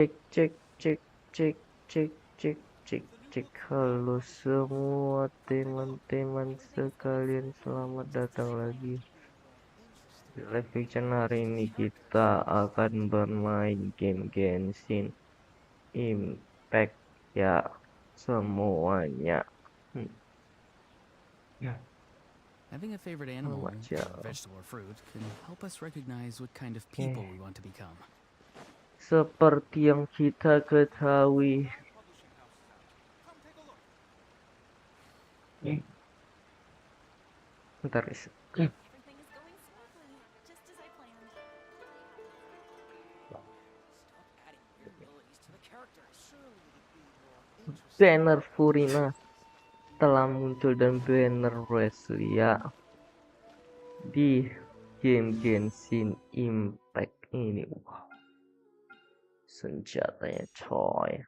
Cek cek cek cek cek cek cek cek. Halo semua teman-teman sekalian, selamat datang lagi di live fiction. Hari ini kita akan bermain game Genshin Impact ya, semuanya. Ya, Having a favorite animal, membaca. vegetable or fruit can help us recognize what kind of Oke, people we want to become. seperti yang kita ketahui, bentar guys. Everything is going smoothly, just as I planned. Stop adding weird abilities to the characters. Surely it'd be more interesting. Banner Furina telah muncul dan banner Wesley di game Genshin Impact ini. Wow, senjatanya coy.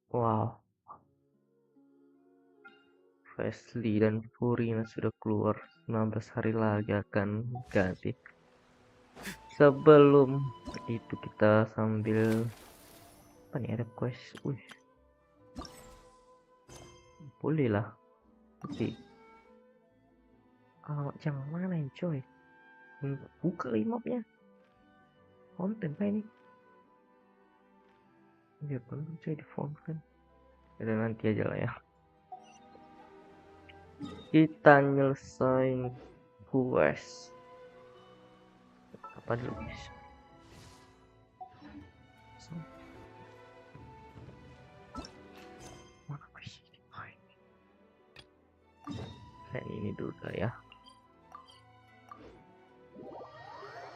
Wow, Wesley dan Furina sudah keluar. 19 hari lagi akan ganti. Sebelum itu kita sambil apa nih, ada quest. Boleh lah, tapi alamat yang mana yang coy? Buka mapnya. Konten apa ini? Ya belum coy di phone kan. Ya nanti aja lah ya. Kita nyelesain quest. Apa dulu guys? Mana quest ini? Dan ini dulu lah ya.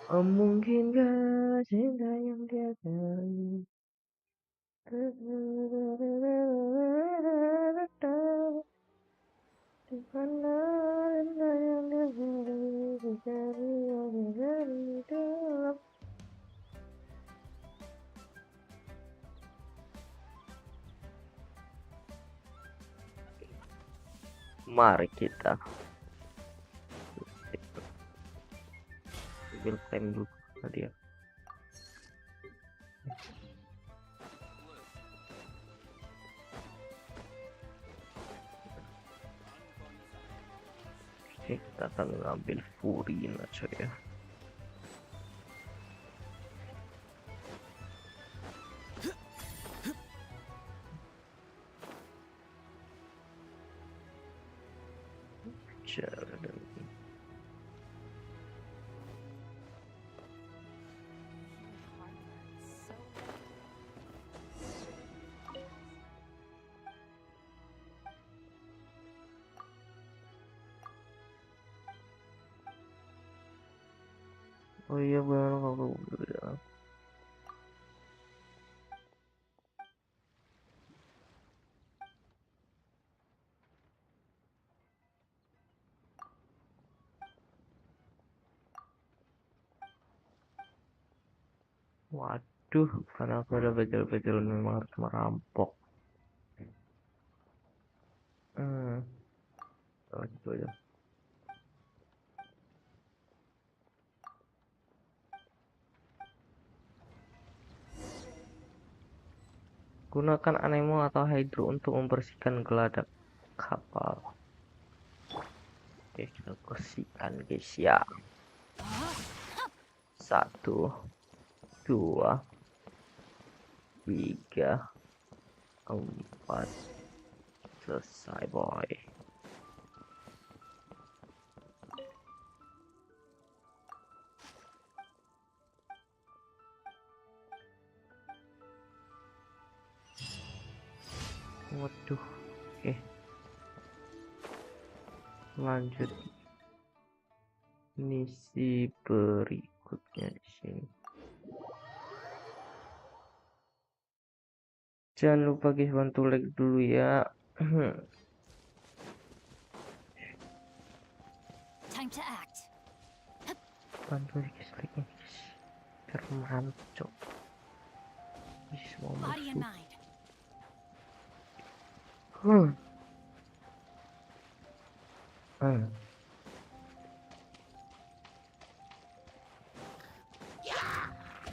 Mungkin gak cinta yang dia cari. Mari kita ambil time dulu tadi ya. Oke, kita akan ngambil Furina coy ya. Oh iya benar, kalau udah. Waduh, karena aku ada bejel-bejel memang harus merampok. Gitu aja. Gunakan anemo atau hydro untuk membersihkan geladak kapal. Oke, kita bersihkan guys ya. 1, 2, 3, 4. Selesai boy. Waduh, oke. Lanjut misi berikutnya di sini. Jangan lupa guys, bantu like dulu ya. Time to act. Bantu guys, like-nya guys. Biar merancok. Ini semua Body and musuh. mind.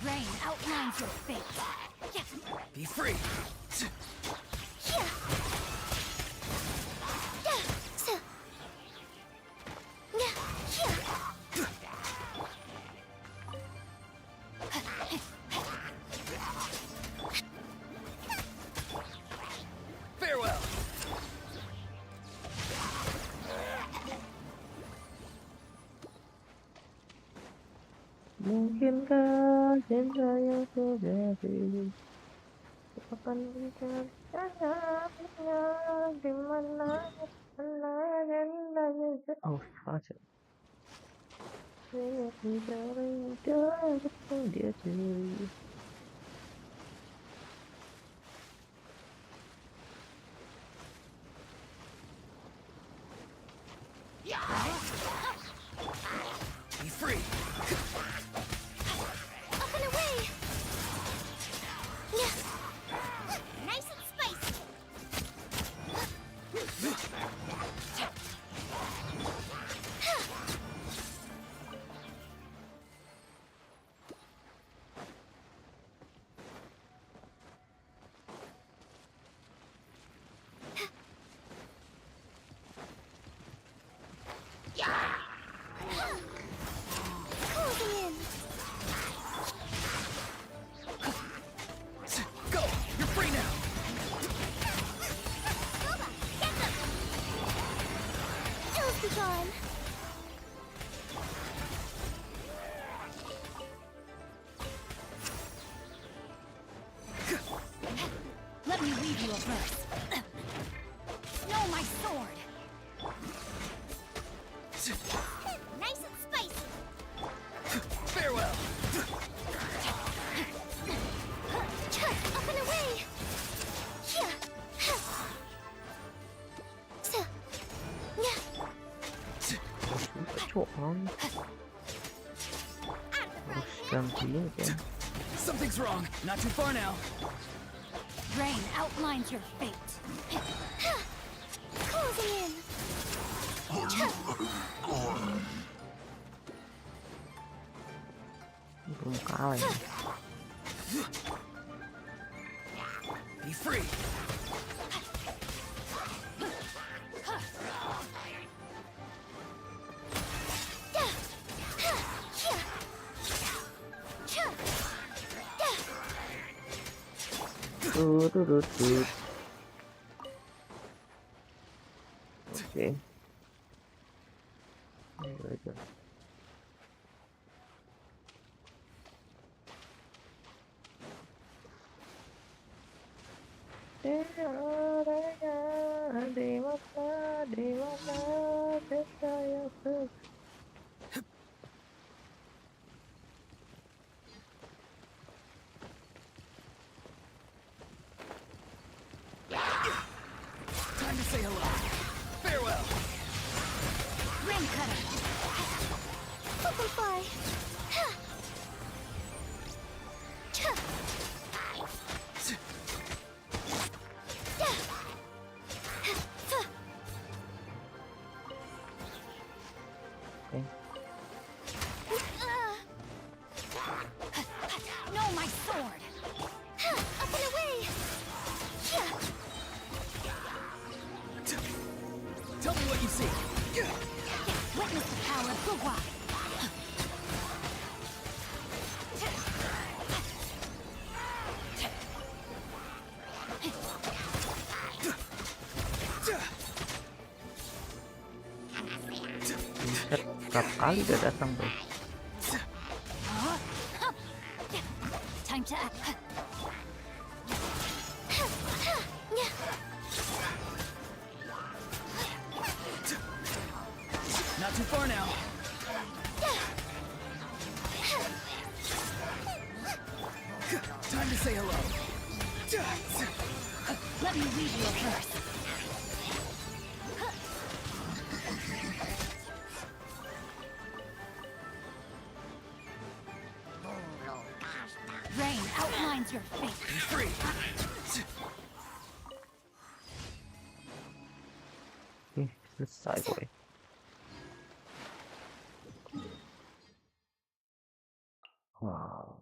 Rain outlines your fate. Be free. Farewell. Mungkinkah cinta yang terjadi akan dicari di mana oh saja dia cari Be free. Up and away. Nice and spicy. Closing in. Go. You're free now. Lupa, get them. Ills be gone. Let me read you a verse. Know my sword. Nice and spicy. Farewell. Up and away. cocokan harus gantiin ya. Something's wrong. Not too far now. Rain outlines your fate. Closing in. Belum kalah ya. Be free. Oke. Ayo aja. Di mana cinta yang Time to say hello. Farewell. Rain cutter. Open fly. Know my sword. Up and away. Tell me what you see. Witness the power of Gugwa. berapa kali udah datang bro. Time to act. Not too far now. Time to say hello. Let me read you a verse. Rain outlines your fate. Be free. Selesai boy. Wow.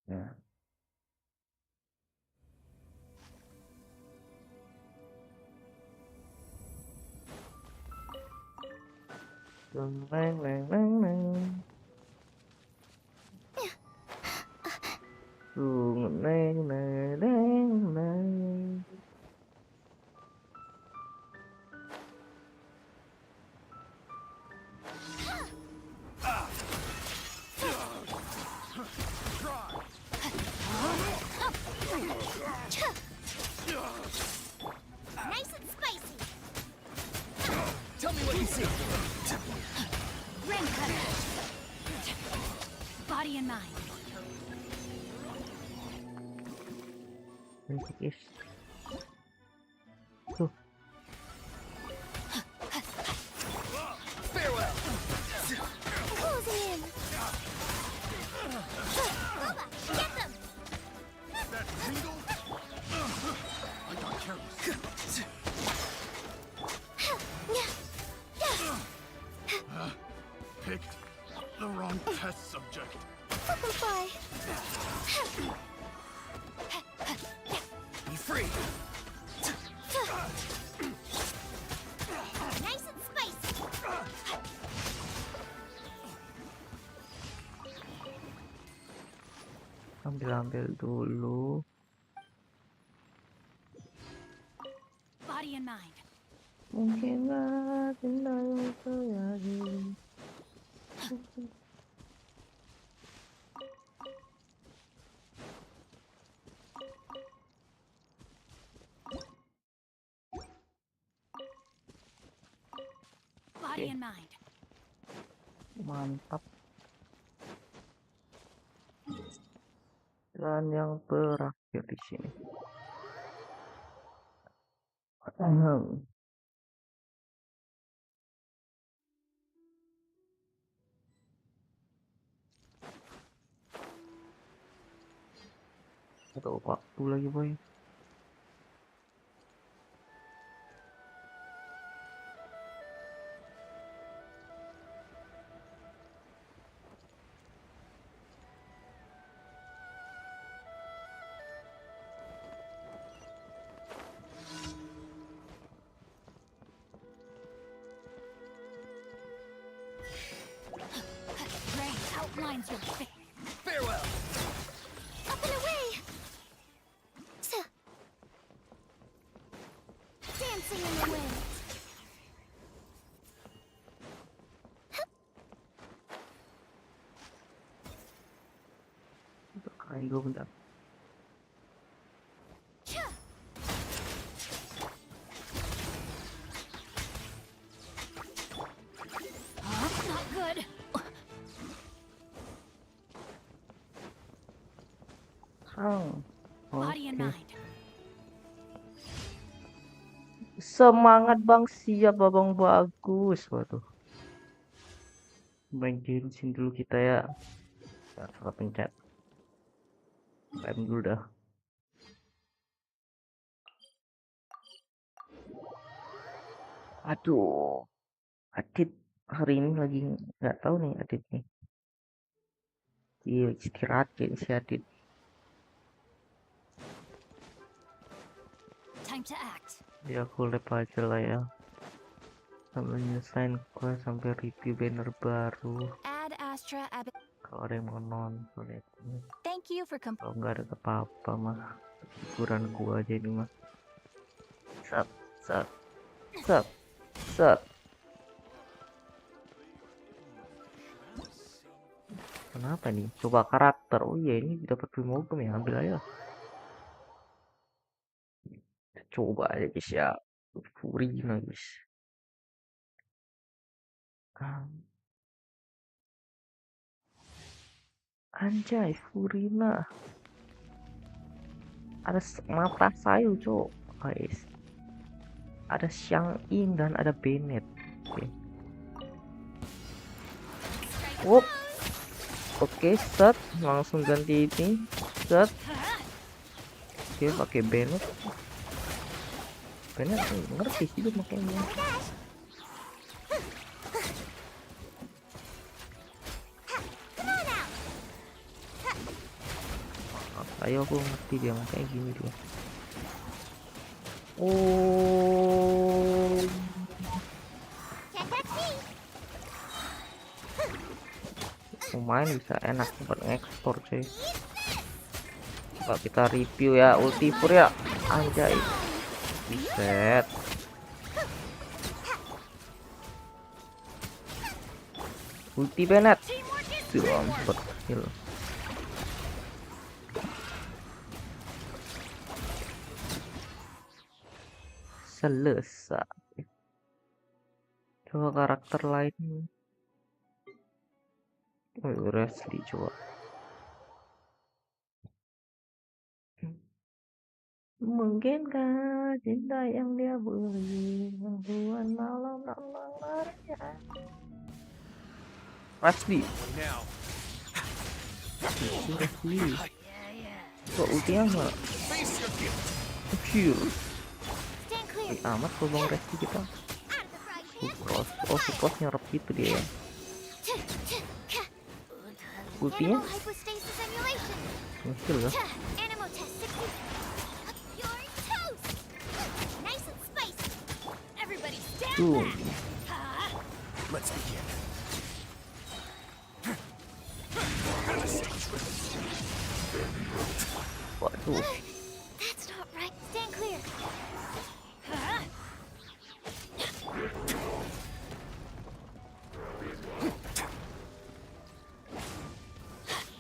Ya. Neng, neng, neng, neng. Neng, neng, neng, neng. Nice and spicy. Tell me what you see. Ring cutter. Body and mind. Yes. Tuh. Farewell. Closing in. Lupa, get them. That tingle? I got careless. Picked the wrong test subject. Simplify. Be free. Nice and spicy. Ambil dulu. Body and mind. Mungkinlah cinta yang terjadi. Body and mind. Mantap. Dan yang terakhir di sini. Atau waktu lagi boy. Rain outlines your face. Farewell. Up and away. Dancing in the wind. Keren dulu bentar. Not good. Body and Oke. mind. Semangat bang, siap abang, bagus. Waduh, main Genshin dulu kita ya. Salah pencet. Rem dulu dah. Aduh, Adit hari ini lagi nggak tahu nih Adit nih. Iya, istirahat kayaknya si Adit. Time to act. Ya aku lep aja lah ya. Sambil nyelesain quest sampai review banner baru. Add Astra Ab. Kalau ada yang mau nonton ya. Thank you for Kalau nggak ada apa-apa mah. Hiburan gua aja ini mah. Sat, sat, sat, sat. Kenapa nih? Coba karakter. Oh iya, ini dapat primogem ya, ambil aja. Coba aja guys ya. Furina guys. Anjay, Furina. Ada mata sayu, cok. Guys. Ada Xiang dan ada Bennett. Oke. Wop. Oke, set. Langsung ganti ini. Set. Oke, pakai Bennett. Bener ngerti sih dia makanya. Ayo aku ngerti dia kayak gini dia. Oh, lumayan bisa enak buat ekspor cuy. Coba kita review ya ulti for ya, anjay. Buset. Ulti Bennett. Berhasil. Selesai. Coba karakter lain. Resli coba. Mungkinkah cinta yang dia beri membuat malam lamanya. Resli. Now, Resli. Kok ultinya nggak? face your gift. Kecil. Stand clear. Amat tuh bang Resli kita. Sucrose. Oh sucrose nyerap gitu dia ya. Ultinya Animal hypostasis simulation. kecil ya. Animal test 60. You're toast. Nice and spicy. Everybody stand Tuh. back. Let's begin. Waduh. That's not right. Stand clear.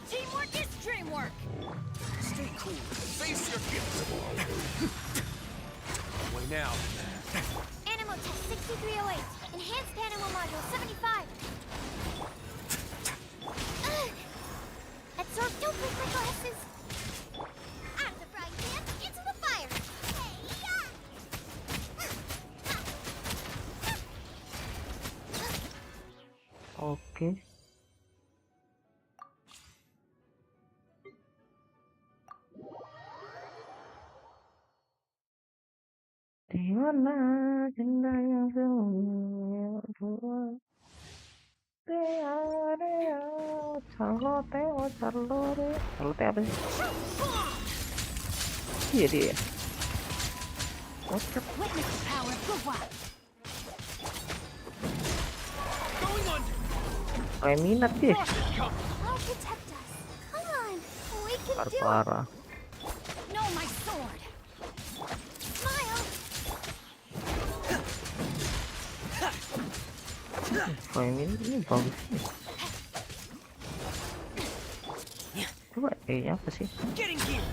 Teamwork is dreamwork. Stay cool. Face your gift. Away now. Animal test 6308. Enhanced animal module 75. Absorb, don't break my glasses. Out of the frying pan, into the fire. Oke. Di mana cinta yang sungguh buat Charlotte apa sih? Iya dia. Oke. Witness the power of good luck. Going under. Kayak minat deh. Come. I'll protect us. Come on, we can do it. Parah. No, my sword. Smile. Kayak minat ini bagus nih. Coba apa sih? Getting here.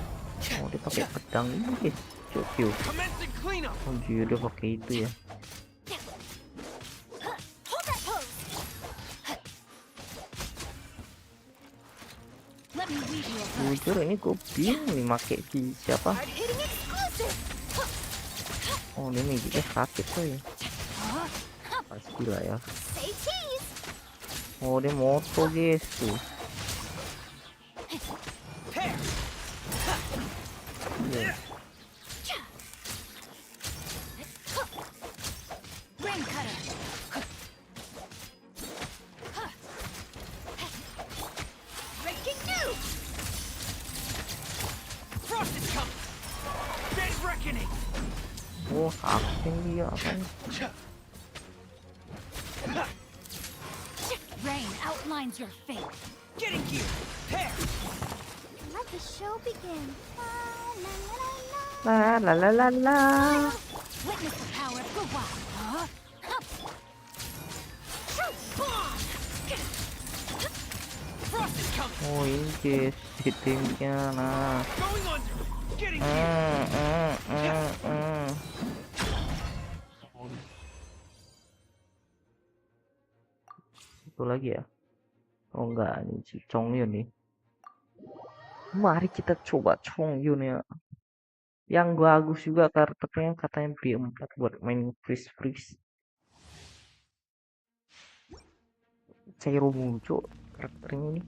Oh dia pakai pedang ini guys. Cuk. Commencing cleanup. Oh dia udah pakai itu ya. Hold that pose. Let me weave you a verse. Jujur ini gue bingung nih pakai si siapa? Hard hitting exclusive. Oh ini magicnya sakit tuh ya. Pasti lah ya. Say cheese. Oh dia moto guys tuh. Pair. Iya. Rain cutter. Breaking news. Frost is coming. Dead reckoning. Oh action dia apa nih? Rain outlines your fate. Getting here. Pair. Let the show begin. La la la la la. Witness the power of good luck. Huh? Frost is coming. Oh ini guys hittingnya nah. Going under. Getting here. Itu lagi ya. Oh enggak ini si Chongyun nih. Mari kita coba Chongyun ya. Yang bagus juga karakternya katanya B4 buat main freeze. Cairo muncul karakternya ini.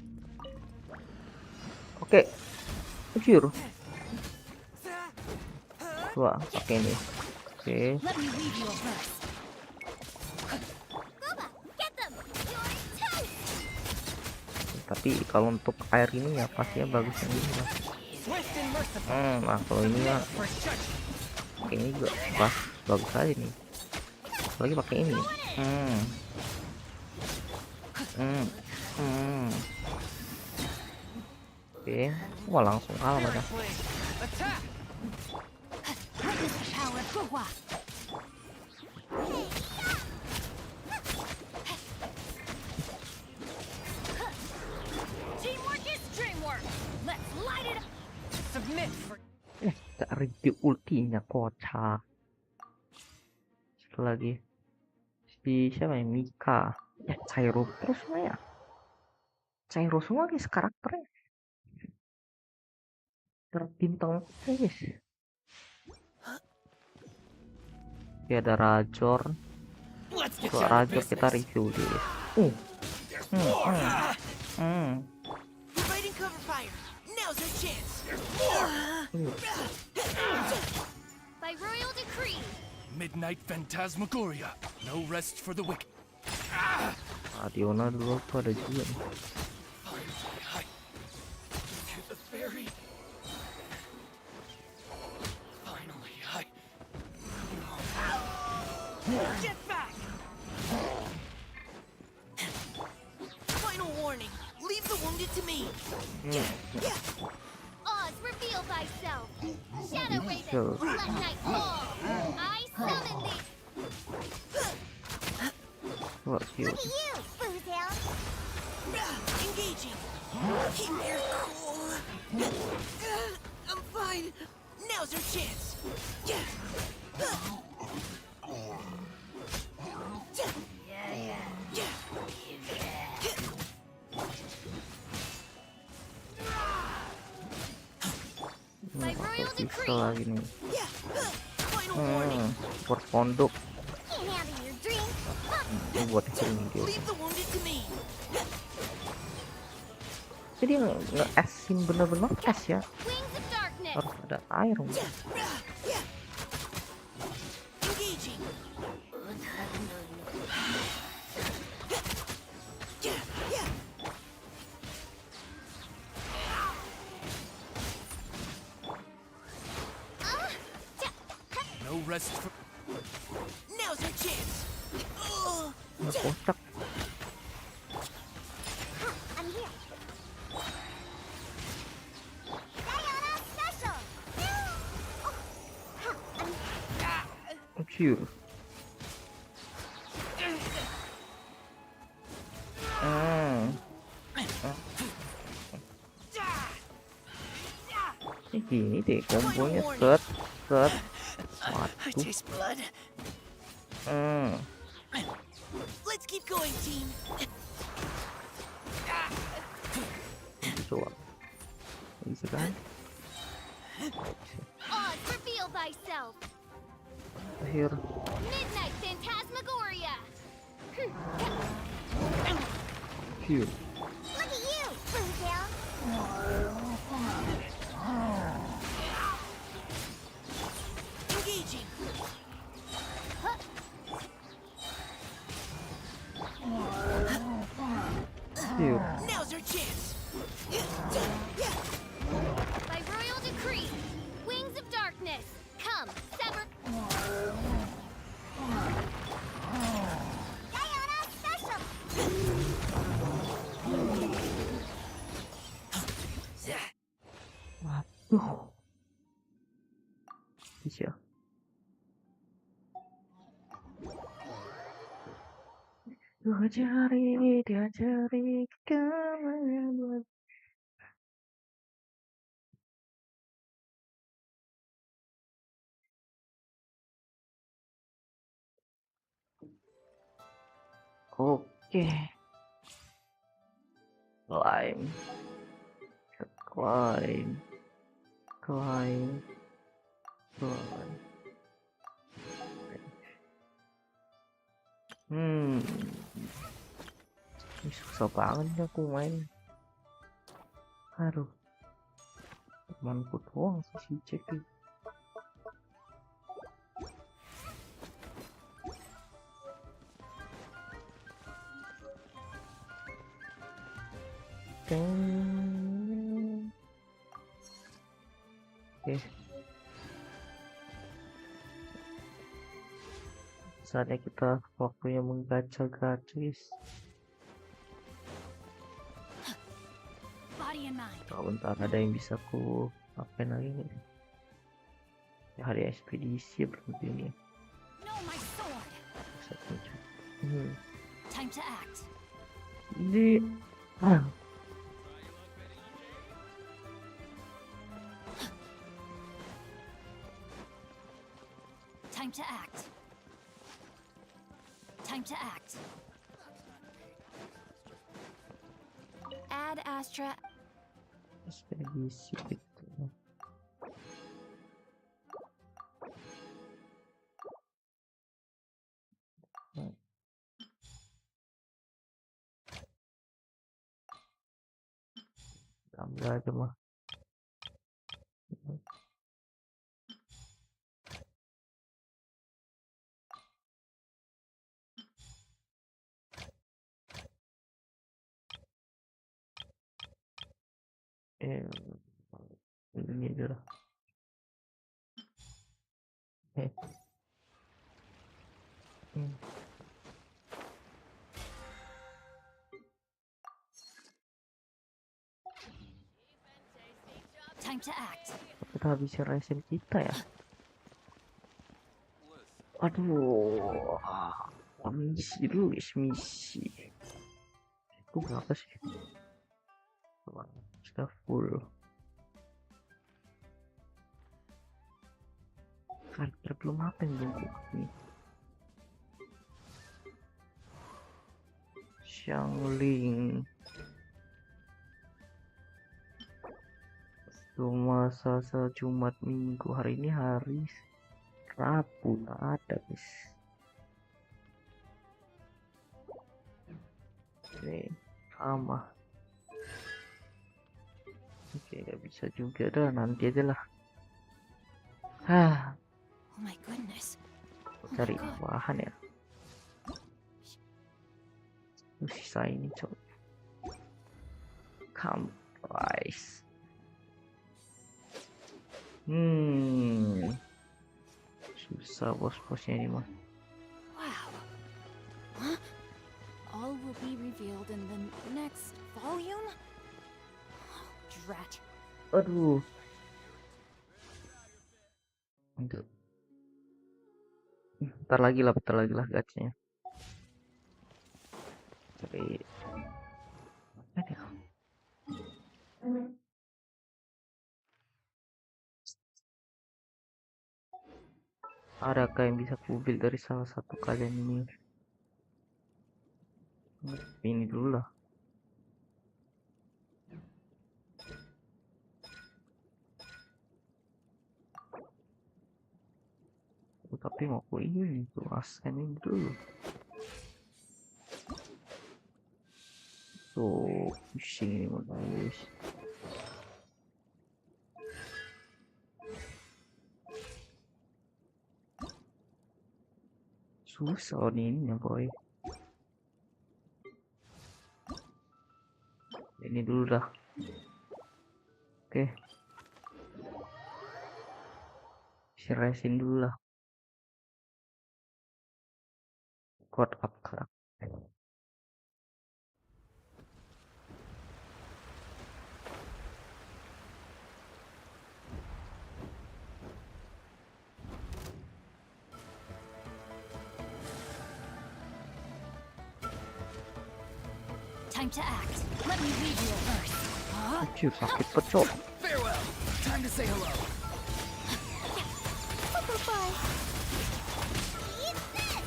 Oke. Jujur. Coba pakai ini. Oke. Let me leave you a verse. Boba, get them. You're toast. Tapi kalau untuk air ini ya pastinya bagus yang ini lah. Swift and merciful. Nah kalau ini ya First judge. kayaknya juga bagus aja nih. Lagi pakai ini. Oke, wah langsung kalah pada. Attack. Witness the power of Gua. Teamwork is dreamwork. Let's light it up. Submit for. Gak review ultinya kocak. Satu lagi si siapa ya, Mika ya, Cairo terus semua ya, Cairo semua guys karakternya terbintang guys. Ya ada Rajor. Let's get Kalau down to Rajor kita business. review deh. Providing cover fire. Now's our chance. By royal decree. Midnight phantasmagoria. No rest for the wicked. Adiona dulu tuh ada juga nih. Finally, to the ferry. Finally, Get back. Final warning. Leave the wounded to me. Oz, reveal thyself. Shadow Raven, Sure. let night fall. I summon thee. Wah, Look at you, Boozle. Engaging. Keep your cool. I'm fine. Now's our chance. By royal pistol decree. lagi nih. Final warning. Buat pondok. Can't handle your dream. Ini buat healing dia. Leave the wounded to me. Jadi nge-esin bener-bener es ya, Wings of darkness. harus ada air. Engaging. no rest for. Now's our chance. Kocak. I'm here. Diana special. Ciu. Ini gini deh kombonya, set. I Waduh. taste blood. Let's keep going, team. Coba. Bisa kan? Oz, reveal thyself. Akhir. Midnight phantasmagoria. Ciu. Look at you, Boozle. Engaging. Ciu. Now's our chance. By royal decree. Wings of darkness. Come, sever. Diana special. Waduh. Bisa. Diajari kemana. Oke. Climb. Climb. Climb. Climb. Ini susah banget nih aku main. Aduh. Temanku doang sih si Cek. Oke, saatnya kita waktunya membaca guys. Body and mind. Oh, bentar, ada yang bisa ku apain lagi nih? Ya, hari ekspedisi berarti ini. Know my sword. Time to act. Ini Time to act. Time to act. Add Astra. ekspedisi gitu. Ambil aja mah. Ini adalah Time to act. kita habisin resin kita ya. Aduh, misi dulu guys, misi. Itu berapa sih? Sudah full. Karakter belum apa yang belum nih. Xiangling. Cuma Selasa, Jumat, Minggu. Hari ini hari Rabu, nggak ada guys. Oke, sama. Oke, nggak bisa juga dah, nanti aja lah. Oh my goodness. Cari bahan ya. Sisa ini coba. Comprise. Susah bos-bosnya ini mah. Wow. Huh? All will be revealed in the next volume? Oh, drat. Aduh. Untuk. Bentar lagi lah gacanya. Cari. Apa ya? Adakah yang bisa kubil dari salah satu kalian ini? Ini dulu lah. Tapi mau aku ini tuh asen ini dulu. Tuh pusing ini guys. Susah ini ya boy. Ini dulu dah. Oke. Resin dulu lah. Code up kelak. Time to act. Let me read you a verse. Huh? Anjir, sakit pecok. Farewell. Time to say hello. Bye-bye. Eat this!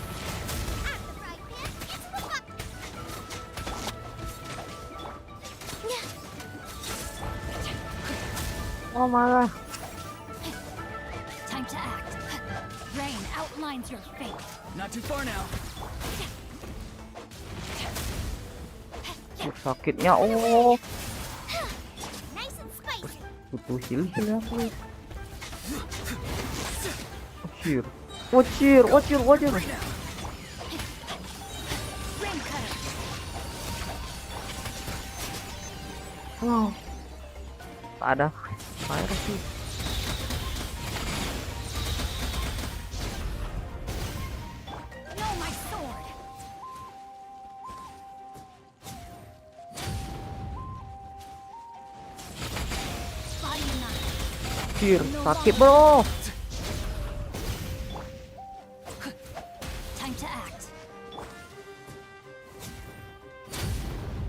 At the right hand, it's the buck. Oh malah. Time to act. Rain outlines your fate. Not too far now. Sakitnya oh. Nice and spicy. Butuh heal aku. Wacir. Rain cutter. Wow, tak ada fire sih. No, my sword. Body and knife. Anjir, sakit bro. Time to act.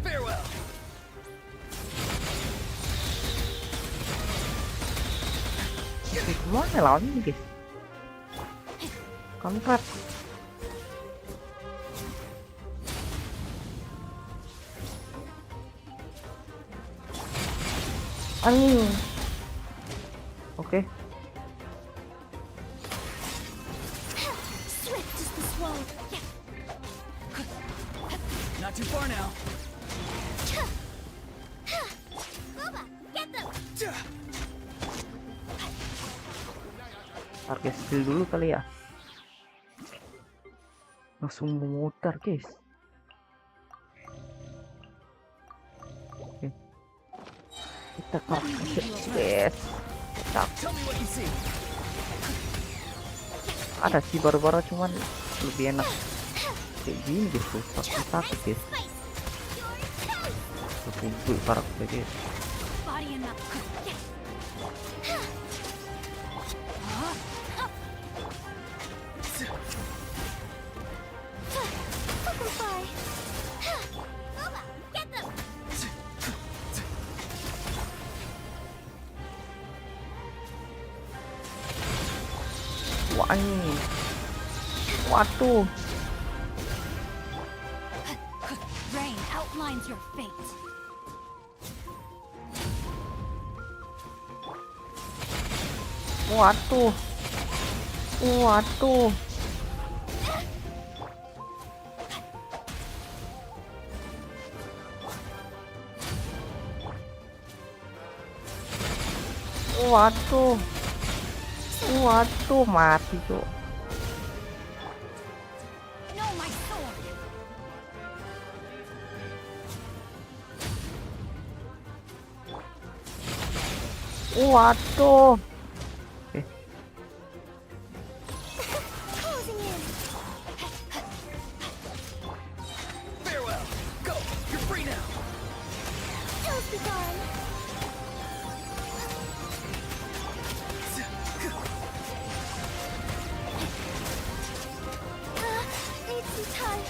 Farewell. Gimana lawannya nih guys? Kampret. Anjing. Oke. Swift as the swallow. Not too far now. Boba, get them. Target skill dulu kali ya. Langsung memutar guys. Oke. Kita kasih guys. Tell me what you see. Ada sih baru-baru cuman lebih enak kayak gini guys. Sakit guys. Spice. Your toast. Kumpul karakter guys. Body and knife. Butterfly. Boba, get them. Wah ini. Waduh. Rain outlines your fate. Waduh. Waduh. Waduh. Waduh, mati tuh. No, my sword. Waduh. Closing in. Farewell. Go. You're free now. Toast be gone. Need some time.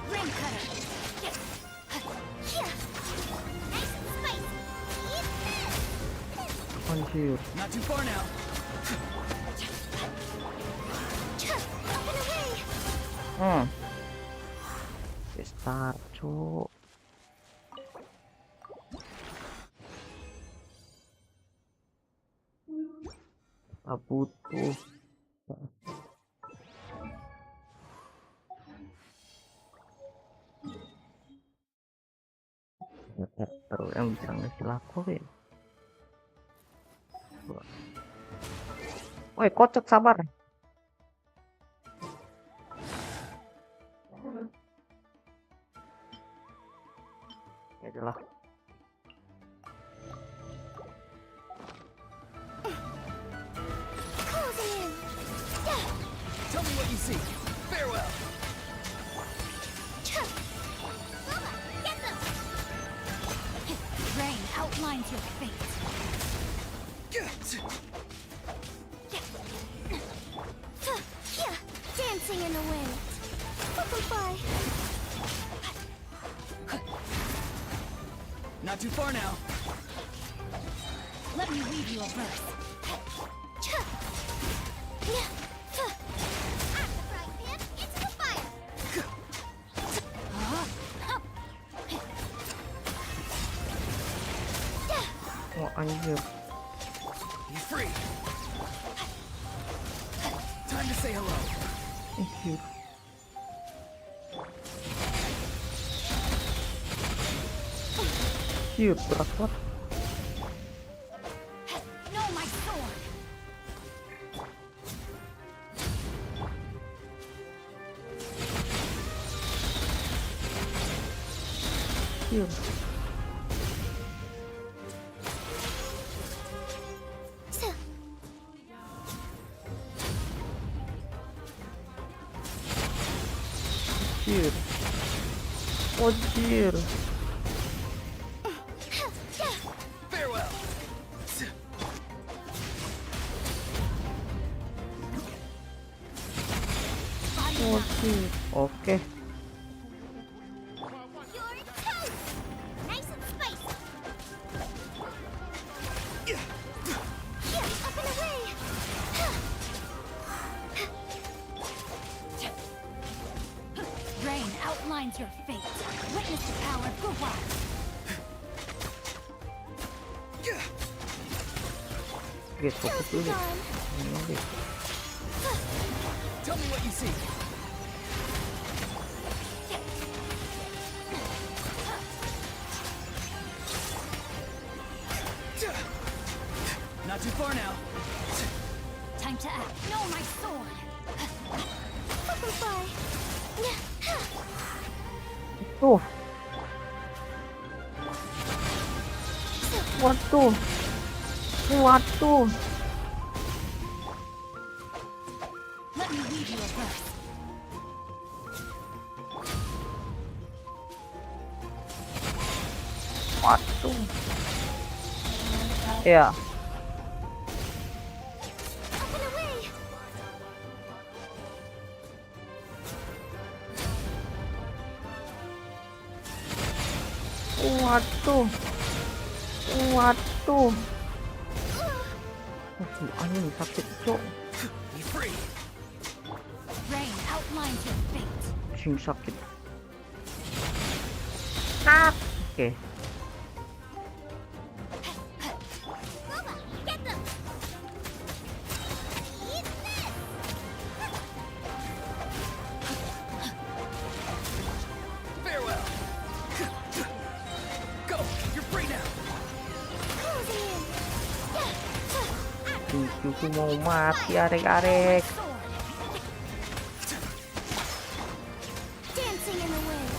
Ring cutter. Yeah. Nice and spicy. Eat this. Anjir. Not too far now. Up and away. Start cuk. Tak butuh. Terus yang bisa ngasih laku ya. Woi kocok sabar. Ya jelas. Closing in. Tell me what you see. Farewell. Boba, get them. Rain outlines your fate. Yeah, dancing in the wind. Butterfly. Not too far now. Let me weave you a verse. Out the frying pan, into the fire. Oh anjir. Be free. Time to say hello. Anjir. Anjir, berat banget. No, my sword. Anjir. Anjir. Anjir. Farewell. Anjir. Oke. You're toast! Nice and spicy. Here, up and away. Rain outlines your fate. Witness the power of Gua. Oke, fokus dulu. Ini oke. Tell me what you see. Not too far now. Time to act. No, my sword. Butterfly. Tuh. Waduh. Waduh. Let me lead you a verse. Waduh. Ya. Up and away. Waduh. Waduh. Waduh, angin sakit, cok. Be free. Rain outlines your fate. Sing sakit. Ah. Oke. Loba, get them. Eat this. Farewell. Go. You're free now. Closing in. Cucuku mau mati, arek-arek. Sword. Dancing in the wind.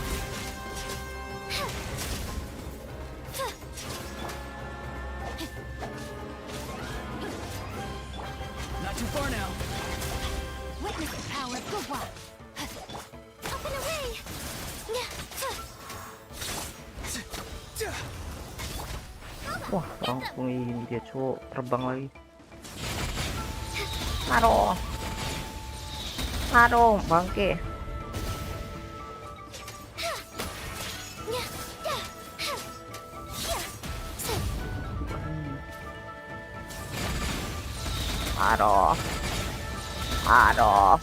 Not too far now. Witness the power of Gua. Up and away. Wah, langsung ini dia, cok. Terbang lagi. Aduh. Aduh, bangke. Aduh. Aduh.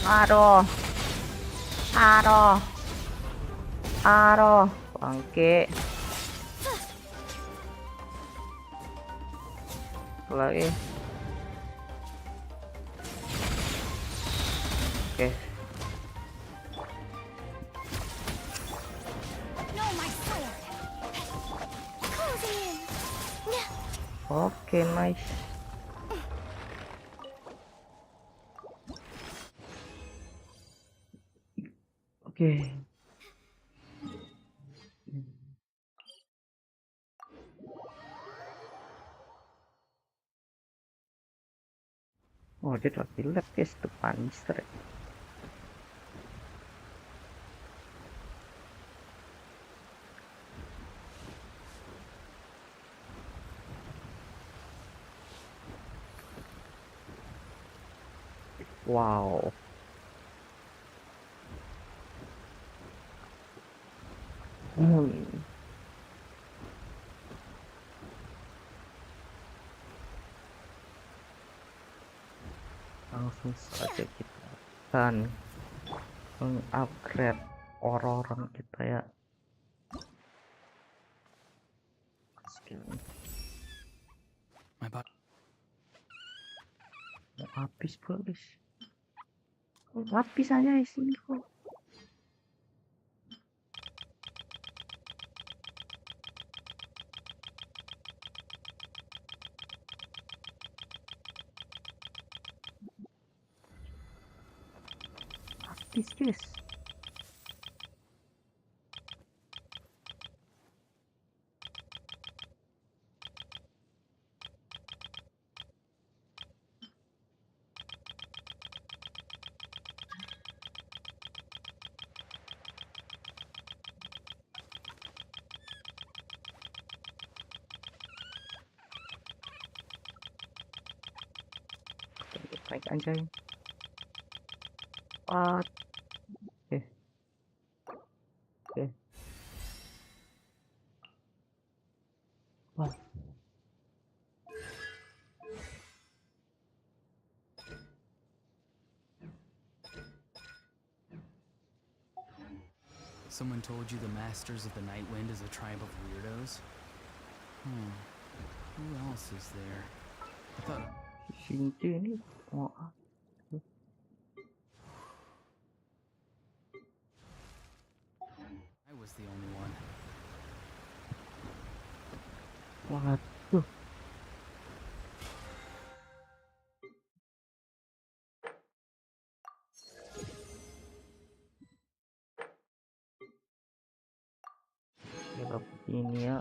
Aduh. Aduh. Aduh, bangke. Lagi. Oke. No, my sword. Closing in. Oke, nice. Oke. Oh, dia lagi lab guys, depan strek. Wow. Langsung saja kita akan mengupgrade orang-orang kita ya. Skill My body. mau habis guys. Habis aja sini kok. gratis guys. Baik anjay. What? Oke. Wah. Someone told you the Masters of the Night Wind is a tribe of weirdos? Who else is there? I thought... Shinji ini mau I was the only one. waduh. Ya begini ya.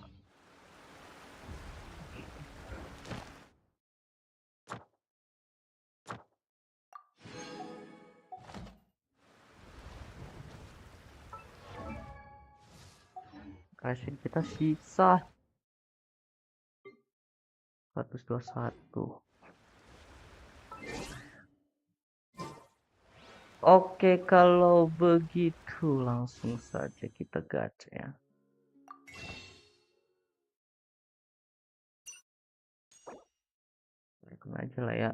Kasih kita sisa 121. Oke, kalau begitu langsung saja kita gacha ya. Langsung aja lah ya.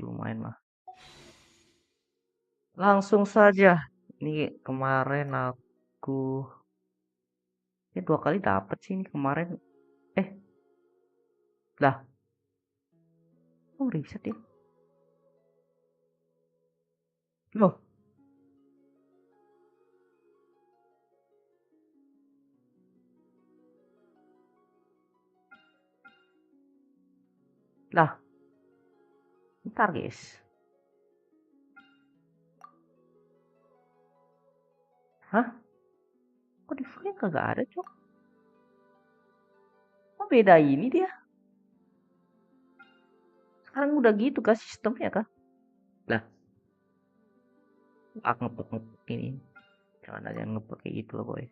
Lumayan lah. Langsung saja. Ini kemarin aku ya 2 kali dapet sih ini kemarin. Lah. Oh, reset ya. Loh. Lah. Bentar guys. Hah? Kok di frame kagak ada cok? Kok beda ini dia? Sekarang udah gitu kah sistemnya kah? Lah. Aku ngepek ini. Jangan aja ngepek kayak gitu loh boy.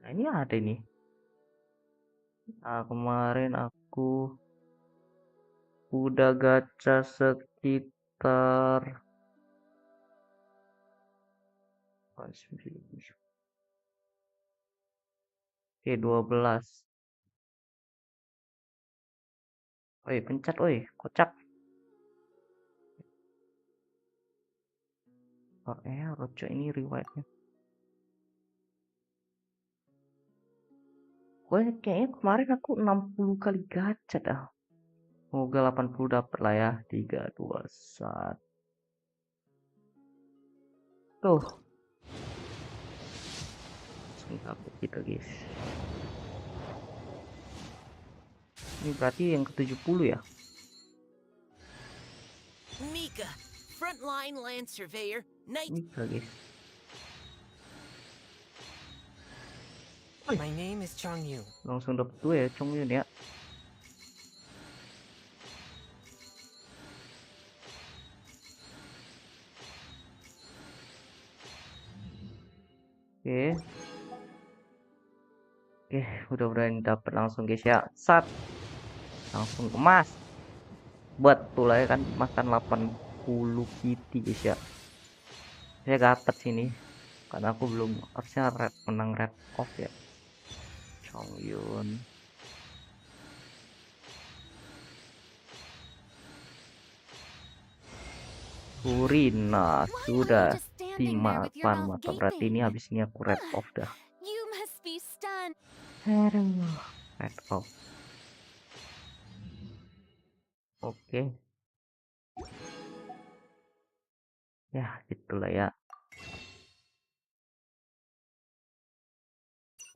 Nah ini ada nih. Nah, kemarin aku udah gacha sekitar 12. Oi, pencet oi, kocak. Oh, roco ini riwayatnya. Kayaknya kemarin aku 60 kali gacha dah. Semoga 80 dapat lah ya. 3, 2, 1. Tuh. Langsung dapat kita guys. Ini berarti yang ke-70 ya. Mika, frontline land surveyor, night. Mika guys. My name is Changyu. Langsung dapat 2 ya, Chongyun ya. Oke. Oke, mudah-mudahan dapat langsung guys ya. Sat. Langsung emas. Betul ya kan, makan 80 PT guys ya. Saya dapat sini. Karena aku belum harusnya menang red off ya. Chongyun. Purina sudah dimakan maka berarti ini habis ini aku red off dah. You must be stunned. Aduh, red off. Oke. Ya, gitulah ya.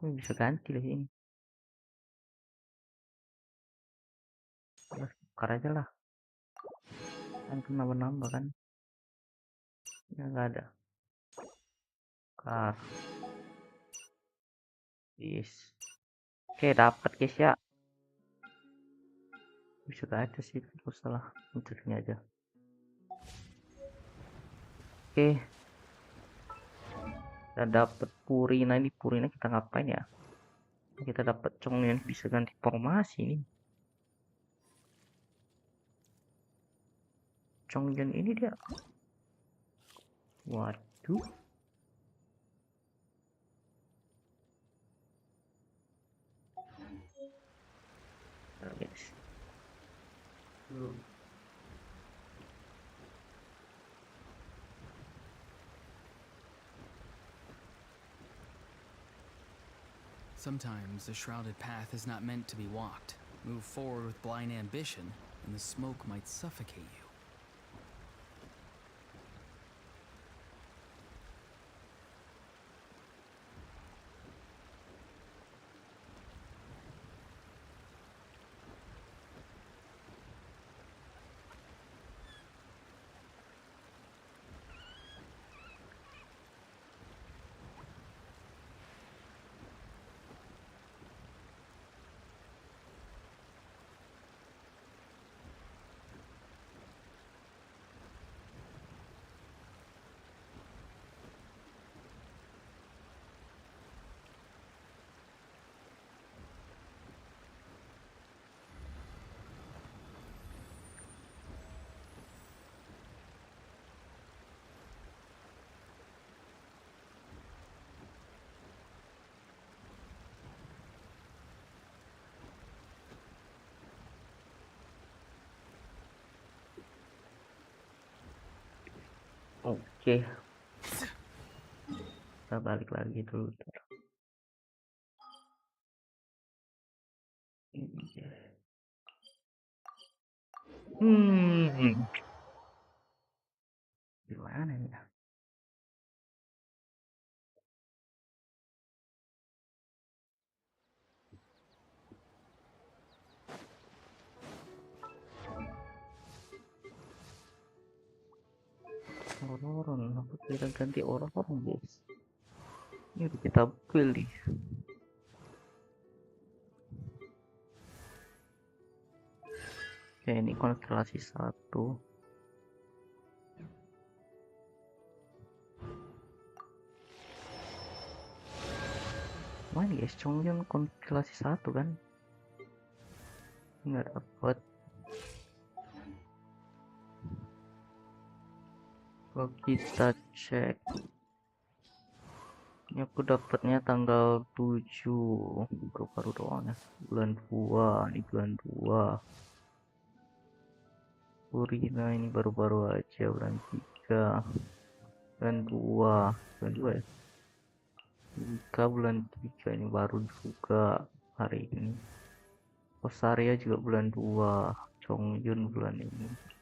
Bisa ganti lah ini. Tukar aja lah. Kan nambah-nambah kan. Ya nggak ada. Tukar. Yes. Oke, dapat guys ya. Bisa aja sih, terus salah mencetnya aja. Oke. Kita dapat Purina, ini Purina kita ngapain ya? Kita dapat Chongyan, bisa ganti formasi nih. Chongyan ini dia. Waduh. Guys. Sometimes the shrouded path is not meant to be walked. Move forward with blind ambition, and the smoke might suffocate you. Oke. Kita balik lagi dulu. Gimana ya? Orang-orang, aku tidak ganti orang-orang guys. Ini udah kita pilih. Oke, ini konstelasi 1. Mana guys, Chongyeon konstelasi 1 kan? Nggak dapet. Kalau kita cek, ini aku dapatnya tanggal 7, baru-baru doang ya, bulan 2, ini bulan 2. Purina ini baru-baru aja, bulan 3, bulan 2 ya. Jika bulan 3 ini baru juga hari ini. Osaria juga bulan 2, Chongyun bulan ini.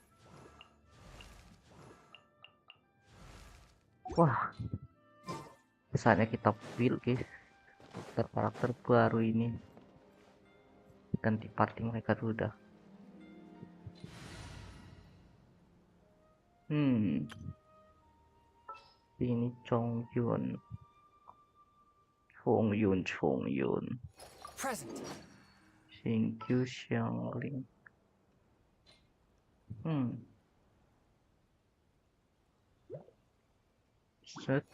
Wah, saatnya kita build guys karakter baru ini. Ganti party mereka dulu dah. Ini Chongyun. Present. Xingqiu Xiangling. Set.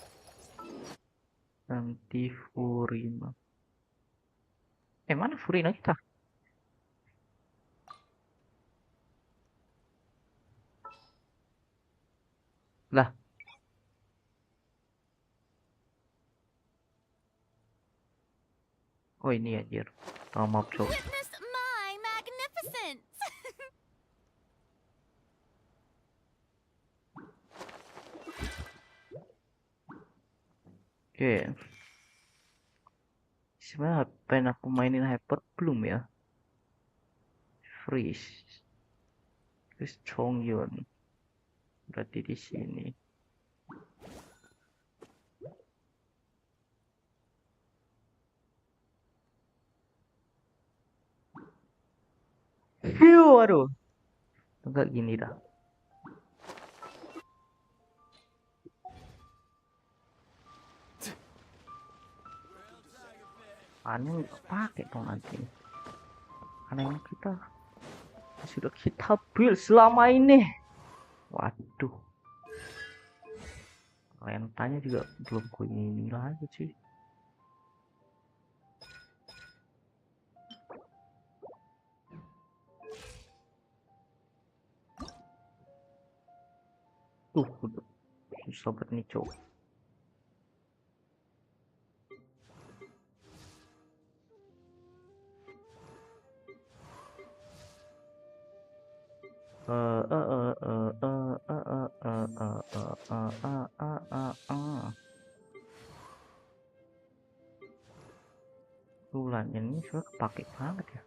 Nanti Furina. Mana Furina kita? Lah. Oh ini anjir. Maaf cok. Witness my magnificence! Oke. Sebenarnya pengen aku mainin Hyper belum ya? Freeze. Terus Chongyun. Berarti di sini. Aduh. Enggak gini dah. Aneh nggak pakai dong nanti. Karena emang kita sudah kita build selama ini. Waduh. Rentanya juga belum ku ini lagi sih. Udah susah banget nih cowok. Bulan ini sudah kepake banget ya.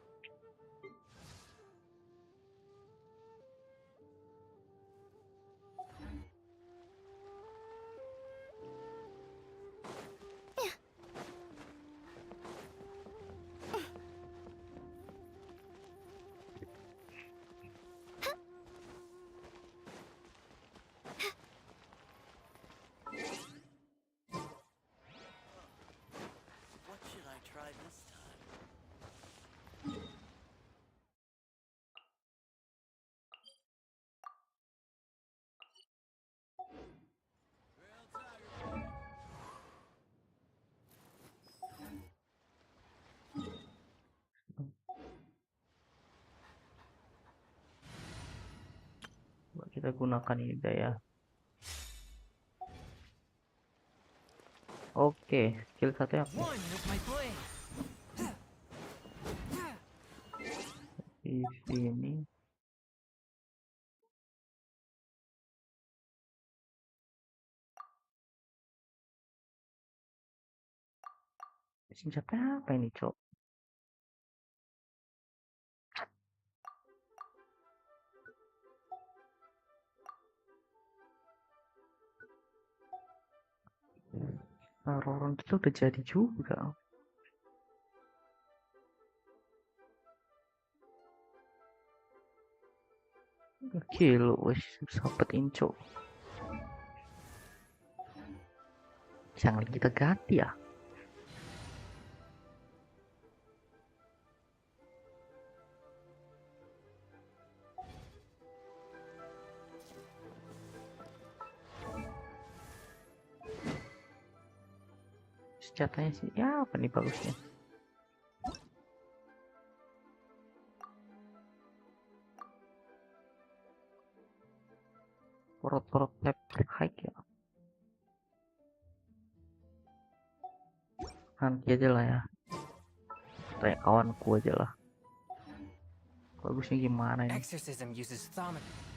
What should I try this time? Coba kita gunakan ini daya. Oke, skill satunya apa? One with my blade. Di sini. Senjata apa ini, cok? Nah, Roron kita udah jadi juga. Gila, wes sahabat Inco. Jangan kita ganti ya. Senjatanya sih, ya apa nih bagusnya? Porot-porot lab high ya. Nanti aja lah ya. Tanya kawanku aja lah. Bagusnya gimana ini? Exorcism uses thaumaturgy.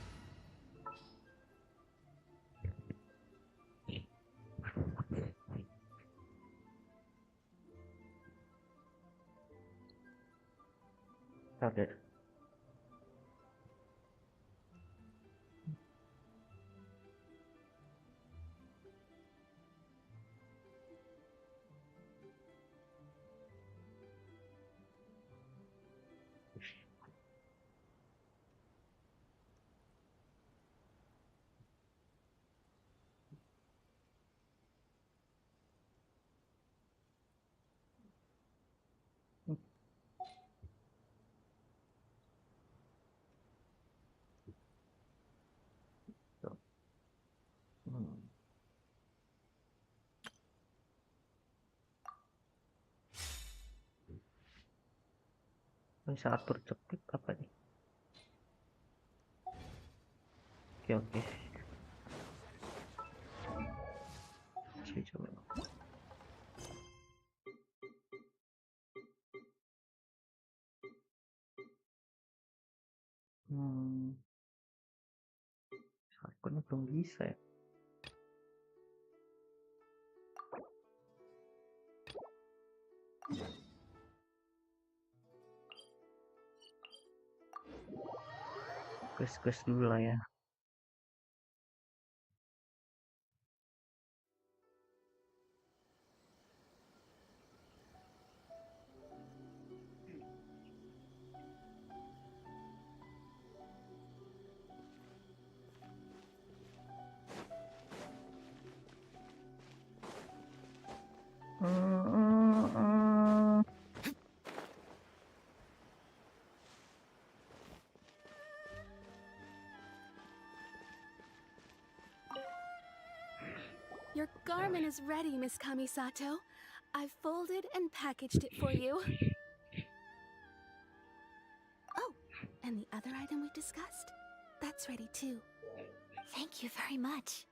Oke. Hmm. Ini saat bercepit apa nih? Oke. Coba. Akunnya belum bisa ya. Gas dulu lah ya. Your garment is ready, Miss Kamisato. I've folded and packaged it for you. Oh, and the other item we discussed? That's ready too. Thank you very much.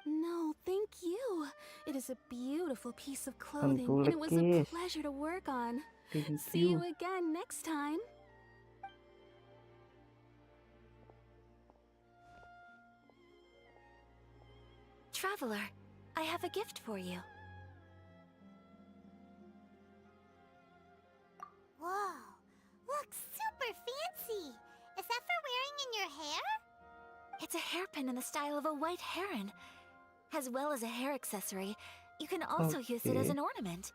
No, thank you. It is a beautiful piece of clothing, and it was a pleasure to work on. See you again next time. Traveler, I have a gift for you. Whoa, looks super fancy. Is that for wearing in your hair? It's a hairpin in the style of a white heron. As well as a hair accessory, you can also use it as an ornament.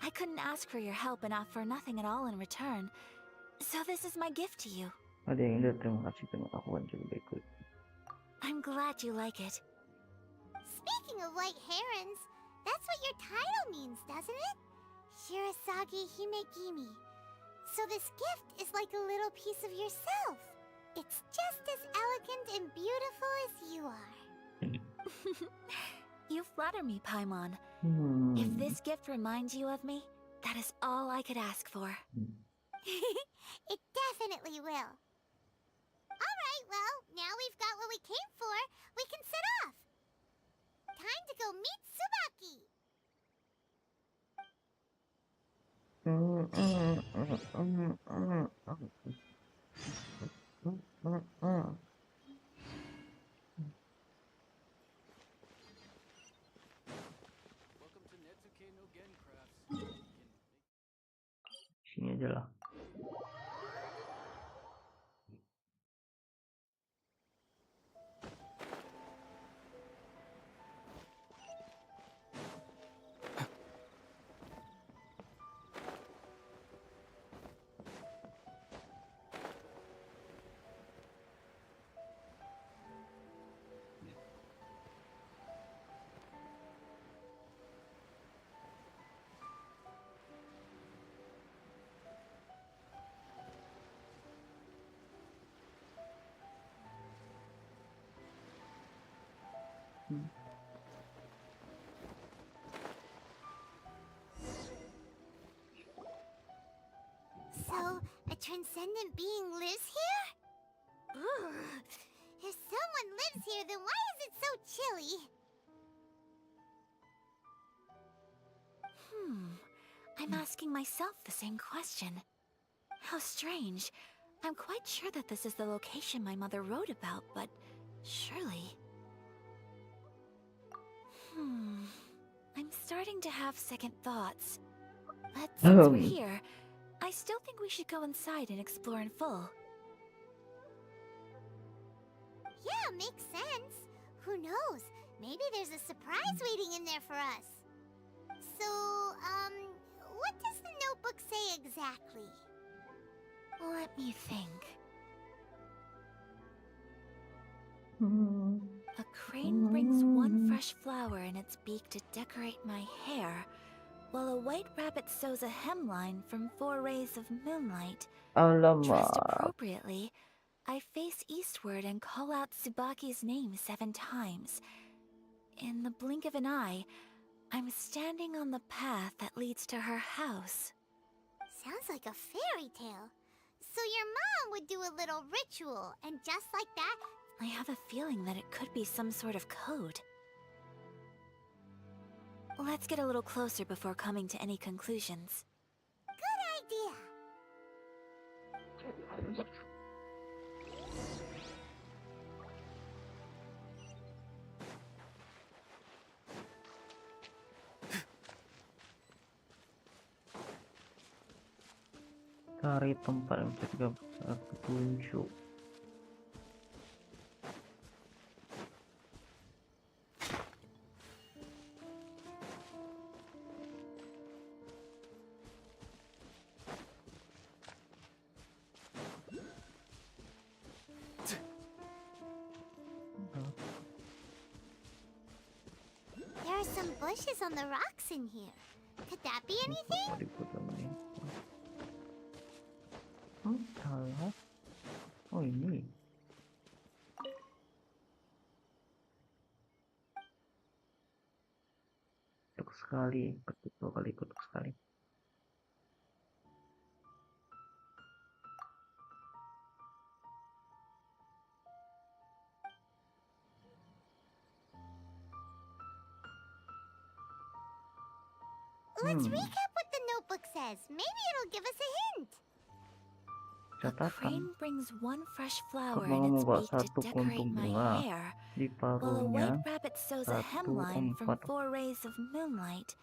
I couldn't ask for your help and offer nothing at all in return. So this is my gift to you. Ada yang indah, terima kasih pengetahuan juga berikut. I'm glad you like it. Speaking of white herons, that's what your title means, doesn't it? Shirasagi Himegimi. So this gift is like a little piece of yourself. It's just as elegant and beautiful as you are. You flatter me, Paimon. If this gift reminds you of me, that is all I could ask for. It definitely will. Alright, well, now we've got what we came for, we can set off. Time to go meet Tsubaki. Welcome to Netsuke no Gen Crafts. Sini aja lah. So, a transcendent being lives here? Ugh. If someone lives here, then why is it so chilly? I'm asking myself the same question. How strange. I'm quite sure that this is the location my mother wrote about, but surely... I'm starting to have second thoughts. But since we're here, I still think we should go inside and explore in full. Yeah, makes sense. Who knows? Maybe there's a surprise waiting in there for us. So, what does the notebook say exactly? Let me think. A crane brings one fresh flower in its beak to decorate my hair, while a white rabbit sews a hemline from 4 rays of moonlight. Dressed appropriately, I face eastward and call out Tsubaki's name 7 times. In the blink of an eye, I'm standing on the path that leads to her house. Sounds like a fairy tale. So your mom would do a little ritual, and just like that... I have a feeling that it could be some sort of code. Let's get a little closer before coming to any conclusions. Good idea. Cari tempat yang bisa petunjuk. There are some bushes on the rocks in here. Could that be anything? Oh, salah. Oh, ini. Ketuk sekali, ketuk 2 kali, ketuk sekali. Let's recap what the notebook says. Maybe it'll give us a hint. A crane brings one fresh flower in its beak to decorate my hair, while a white rabbit sews a hemline from 4 rays of moonlight.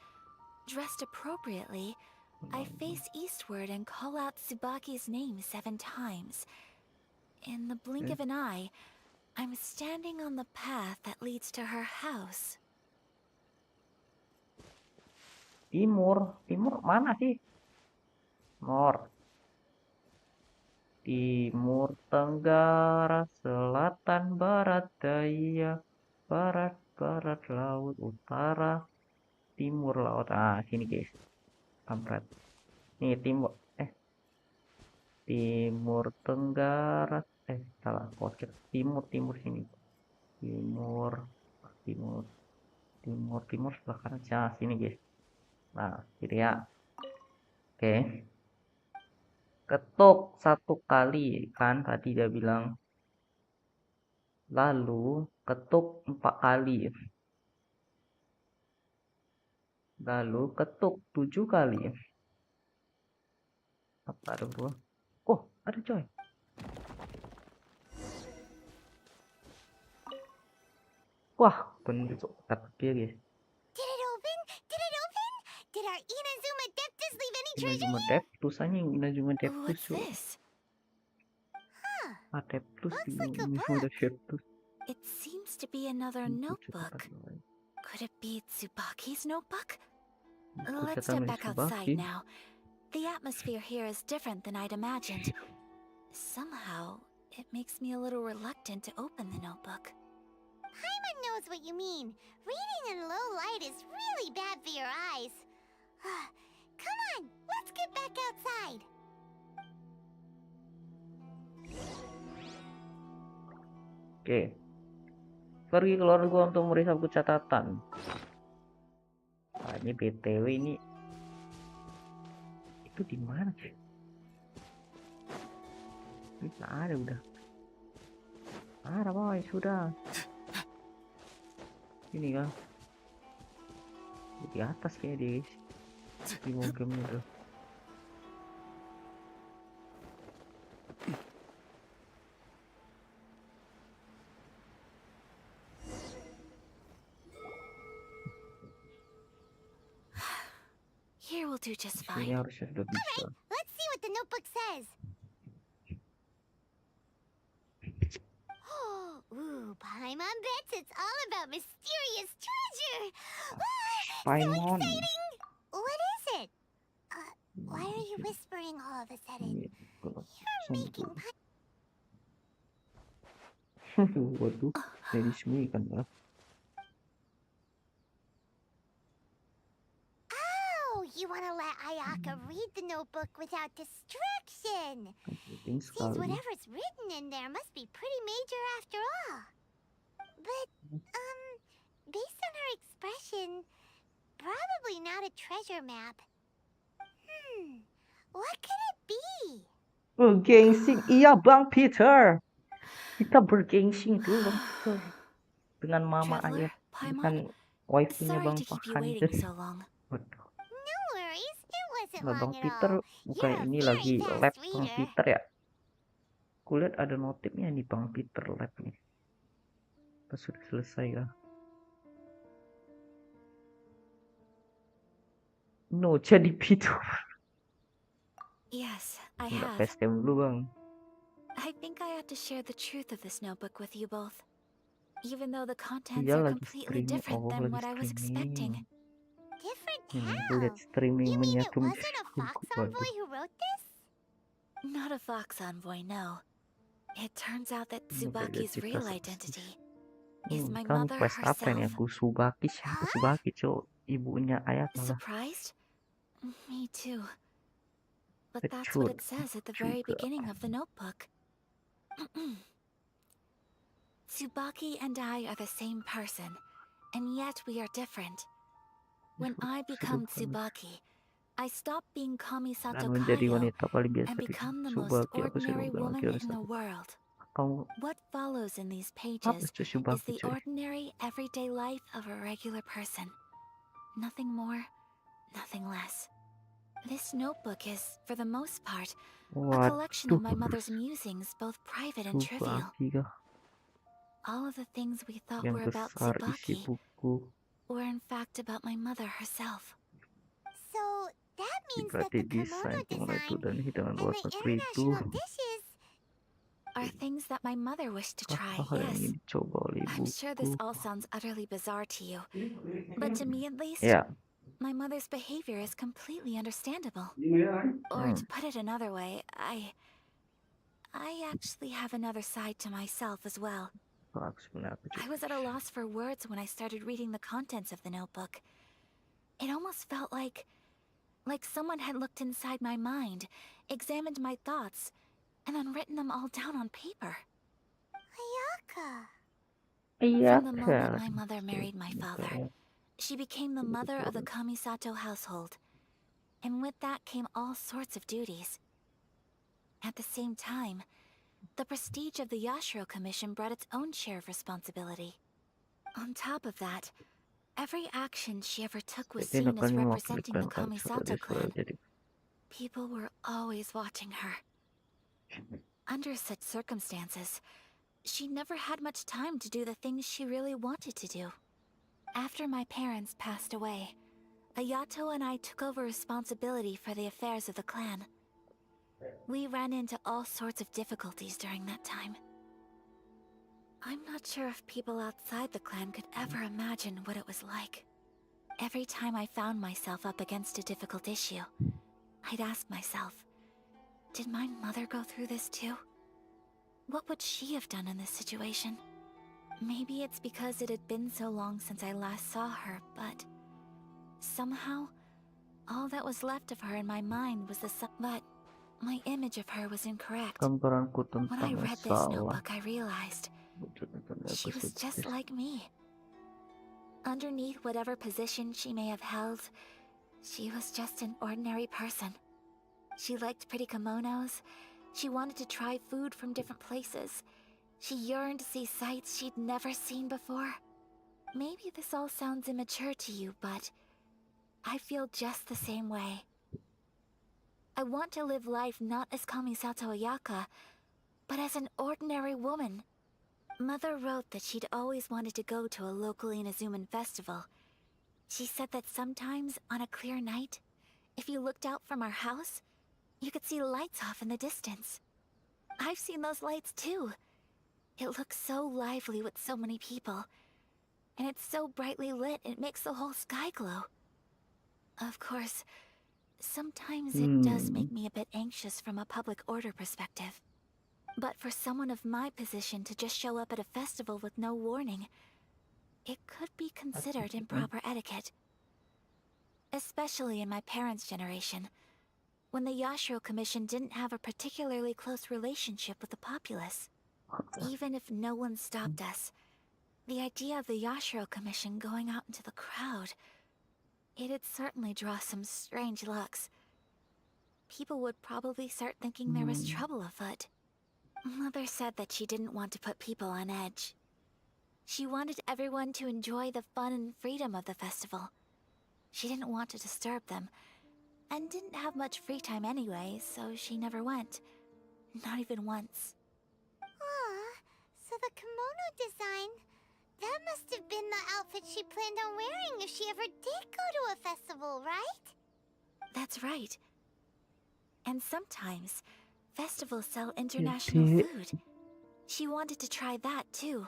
Dressed appropriately, I face eastward and call out Tsubaki's name 7 times. In the blink of an eye, I'm standing on the path that leads to her house. Timur mana sih? North, timur, tenggara, selatan, barat, daya, barat, laut, utara, timur, laut. Ah, sini guys. Kampret. Nih timur, timur, tenggara, salah, pojok. Timur sini. Timur sebelah kanan. Nah, sini guys. Nah, kiri ya. Oke. Ketuk 1 kali kan tadi dia bilang. Lalu ketuk 4 kali. Lalu ketuk 7 kali. Apa ada buah? Oh, ada coy. Wah, bentuk kata dia guys. Did it open? Did it open? Did our Inazuma Deptus leave any treasure Inazuma here? Deptus aja, Inazuma Deptus. What's this? Deptus, Looks like a Inazuma book. Deptus. It seems to be another notebook. Could it be Tsubaki's notebook? Let's step back outside now. The atmosphere here is different than I'd imagined. Somehow, it makes me a little reluctant to open the notebook. Paimon knows what you mean. Reading in low light is really bad for your eyes. Come on, let's get back outside. Oke. Pergi keluar gua untuk memeriksa buku catatan. Nah, ini BTW ini. Itu di mana sih? Ini nggak ada udah. Ada boy, sudah. Ini kan. Di atas kayak di game itu. Here will do just Ini fine. harusnya sudah bisa. Let's see what the notebook says. Ooh, Paimon bets it's all about mysterious treasure. So Paimon. exciting! What is it? Why are you whispering all of a sudden? You're making Waduh, jadi semua kan ya. Oh, you want to let Ayaka read the notebook without distraction. Penting Seems sekali. whatever's written in there must be pretty major after all. But, based on her expression, probably not a treasure map. What could it be? Gengsi, iya Bang Peter. Kita bergengsi dulu Bang Peter. Dengan mama Traveler, ayah, Paimon, dengan wife-nya sorry Bang to keep you Pahan. waiting so long. Waduh, No worries, it wasn't nah, Bang long at Peter all. bukan You're a ini very lagi fast lab Bang reader. Peter ya. Kulihat ada notifnya nih Bang Peter lab nih. Kita sudah selesai kah? No, jadi Peter. Yes, I Nggak have. facecam dulu Bang. I think I ought to share the truth of this notebook with you both. Even though the contents Iya are lagi completely streaming. different Oh, than lagi what I was expecting. streaming. Different Aku lihat how? streaming You mean it menyatu wasn't a fox Waduh. envoy who wrote this? Not a fox envoy, no. It turns out that Ini kayak Tsubaki's cerita real sedih. identity is my Kan mother quest apa ini? herself. Subaki siapa Subaki, Cok? Ibunya Ayah malah. Surprised? Me too. But that's Kecur what it says at the very juga. beginning of the notebook. Tsubaki and I are the same person, and yet we are different. When I become Tsubaki, I stop being Kamisato Dan menjadi Kayo wanita paling biasa and di become the most Subaki apa sih ordinary bilang woman kira in the satu. world. Kamu What follows in these apa pages sih is Subaki the cuy? ordinary, everyday life of a regular person. Nothing more, nothing less. This notebook is, for the most part, a collection of my mother's musings, both private and trivial. Subaki kah? All of the things we thought Yang were about besar isi Tsubaki buku. were in fact about my mother herself. So that means that Berarti the kimono kimono itu design dan hidangan and luar the negeri itu international dishes. Are things that my mother wished to try, hal yang ingin yes. dicoba oleh I'm sure this ibuku. all sounds utterly bizarre to you, but to me at least, Ya, my mother's behavior is completely understandable. Or to put it another way, I actually have another side to myself as well. I was at a loss for words when I started reading the contents of the notebook. It almost felt like someone had looked inside my mind, examined my thoughts, and then written them all down on paper. Ayaka. From the moment my mother married my father, she became the mother of the Kamisato household. And with that came all sorts of duties. At the same time, the prestige of the Yashiro Commission brought its own share of responsibility. On top of that, every action she ever took was seen as representing the Kamisato clan. People were always watching her. Under such circumstances, she never had much time to do the things she really wanted to do. After my parents passed away, Ayato and I took over responsibility for the affairs of the clan. We ran into all sorts of difficulties during that time. I'm not sure if people outside the clan could ever imagine what it was like. Every time I found myself up against a difficult issue, I'd ask myself, did my mother go through this too? What would she have done in this situation? Maybe it's because it had been so long since I last saw her, but somehow, all that was left of her in my mind was but my image of her was incorrect. When I read this notebook, I realized she was just like me. Underneath whatever position she may have held, she was just an ordinary person. She liked pretty kimonos. She wanted to try food from different places. She yearned to see sights she'd never seen before. Maybe this all sounds immature to you, but I feel just the same way. I want to live life not as Kamisato Ayaka, but as an ordinary woman. Mother wrote that she'd always wanted to go to a local Inazuman festival. She said that sometimes, on a clear night, if you looked out from our house, you could see lights off in the distance. I've seen those lights too. It looks so lively with so many people. And it's so brightly lit, it makes the whole sky glow. Of course, sometimes it does make me a bit anxious from a public order perspective. But for someone of my position to just show up at a festival with no warning, it could be considered improper etiquette. Especially in my parents' generation, when the Yashiro Commission didn't have a particularly close relationship with the populace. Even if no one stopped us, the idea of the Yashiro Commission going out into the crowd, it'd certainly draw some strange looks. People would probably start thinking there was trouble afoot. Mother said that she didn't want to put people on edge. She wanted everyone to enjoy the fun and freedom of the festival. She didn't want to disturb them, and didn't have much free time anyway, so she never went. Not even once. So the kimono design, that must have been the outfit she planned on wearing if she ever did go to a festival, right? That's right. And sometimes, festivals sell international food. She wanted to try that too.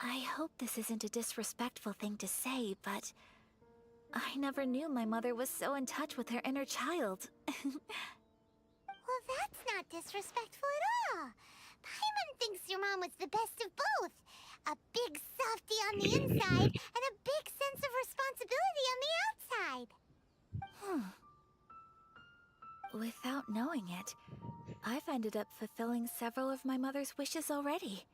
I hope this isn't a disrespectful thing to say, but I never knew my mother was so in touch with her inner child. Well, that's not disrespectful at all. Paimon thinks your mom was the best of both. A big softy on the inside and a big sense of responsibility on the outside. Without knowing it, I've ended up fulfilling several of my mother's wishes already.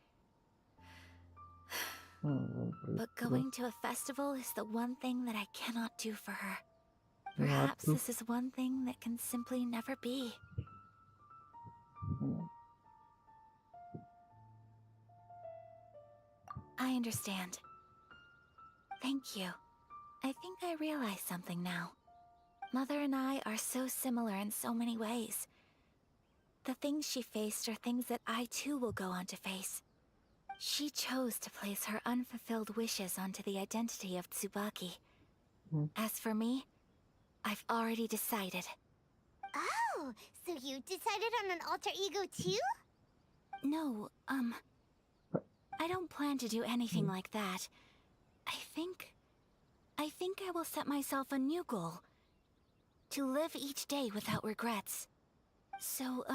But going to a festival is the one thing that I cannot do for her. Perhaps this is one thing that can simply never be. I understand. Thank you. I think I realize something now. Mother and I are so similar in so many ways. The things she faced are things that I too will go on to face. She chose to place her unfulfilled wishes onto the identity of Tsubaki. As for me, I've already decided. Oh, so you decided on an alter ego too? No, I don't plan to do anything like that. I think I will set myself a new goal. To live each day without regrets. So,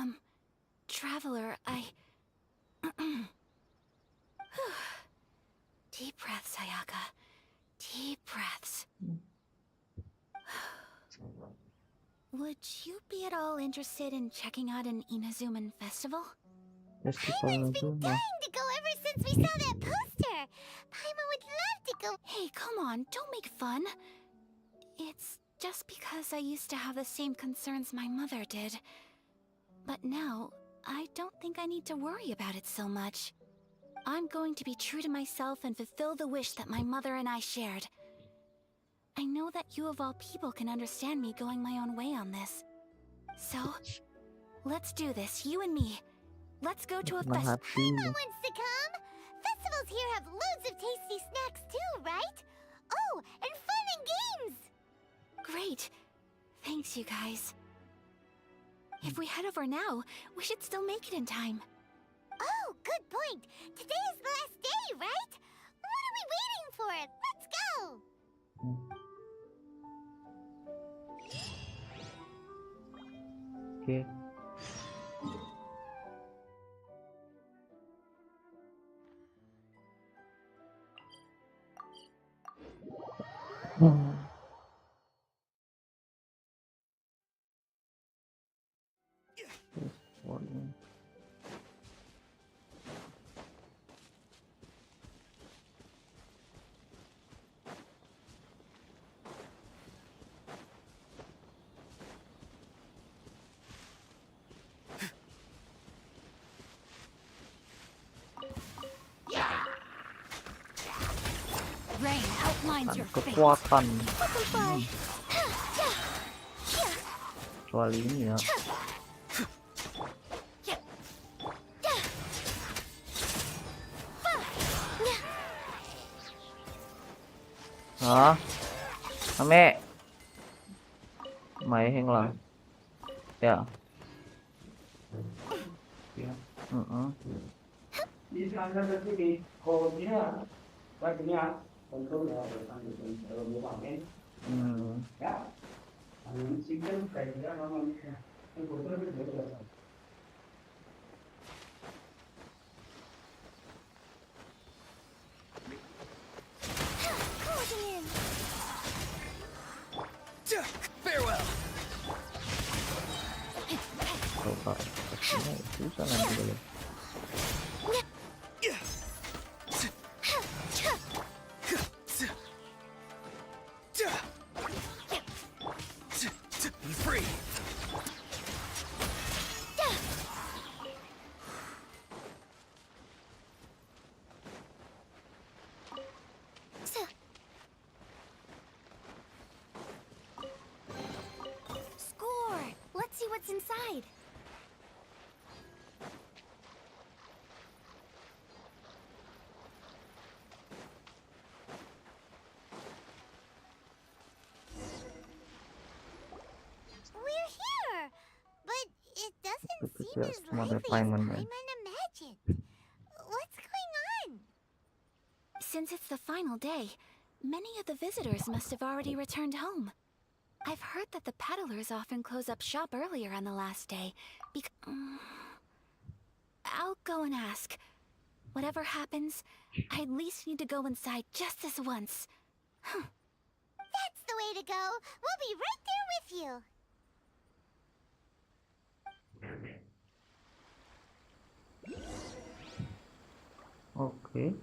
Traveler, Deep breaths, Ayaka. Deep breaths. Would you be at all interested in checking out an Inazuman festival? Paimon's been dying to go ever since we saw that poster. Paimon would love to go. Hey, come on, don't make fun. It's just because I used to have the same concerns my mother did. But now, I don't think I need to worry about it so much. I'm going to be true to myself and fulfill the wish that my mother and I shared. I know that you of all people can understand me going my own way on this. So, let's do this, you and me. Let's go to a festival. Paimon wants to come. Festivals here have loads of tasty snacks too, right? Oh, and fun and games. Great. Thanks, you guys. If we head over now, we should still make it in time. Oh, good point. Today is the last day, right? What are we waiting for? Let's go. Okay. Rain outlines your face. Kekuatan kecuali ini ya. Ame mày hen là ya. Disana berarti kalau dia baginya untuk meluangkan ya singkat kayak dia namanya itu betul. Farewell. Coba susah nanti dulu. Be free. Score! Let's see what's inside. We're here, but it doesn't Itu seem dia as semua lively as Paimon ya. Paimon imagined. What's going on? Since it's the final day, many of the visitors must have already returned home. I've heard that the peddlers often close up shop earlier on the last day. I'll go and ask. Whatever happens, I at least need to go inside just this once. That's the way to go. We'll be right there with you. Oke.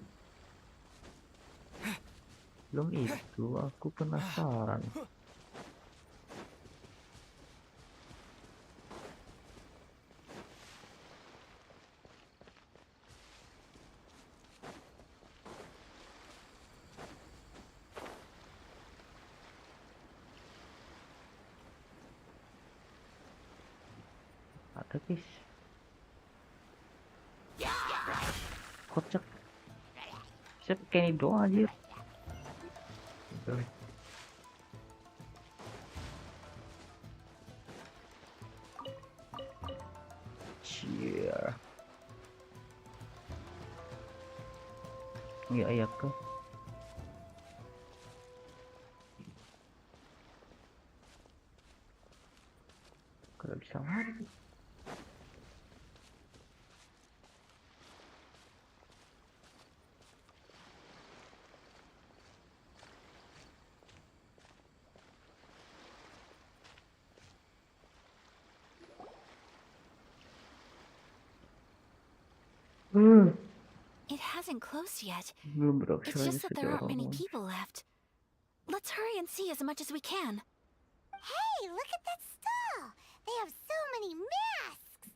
Belum itu, aku penasaran. Ada guys. Kocak. Saya kayak ini doang aja. Cheer. Ya ya ke. Kalau bisa lari. It hasn't closed yet. Belum It's berakhir just that there aren't many orang. people left. Let's hurry and see as much as we can. Hey, look at that stall. They have so many masks.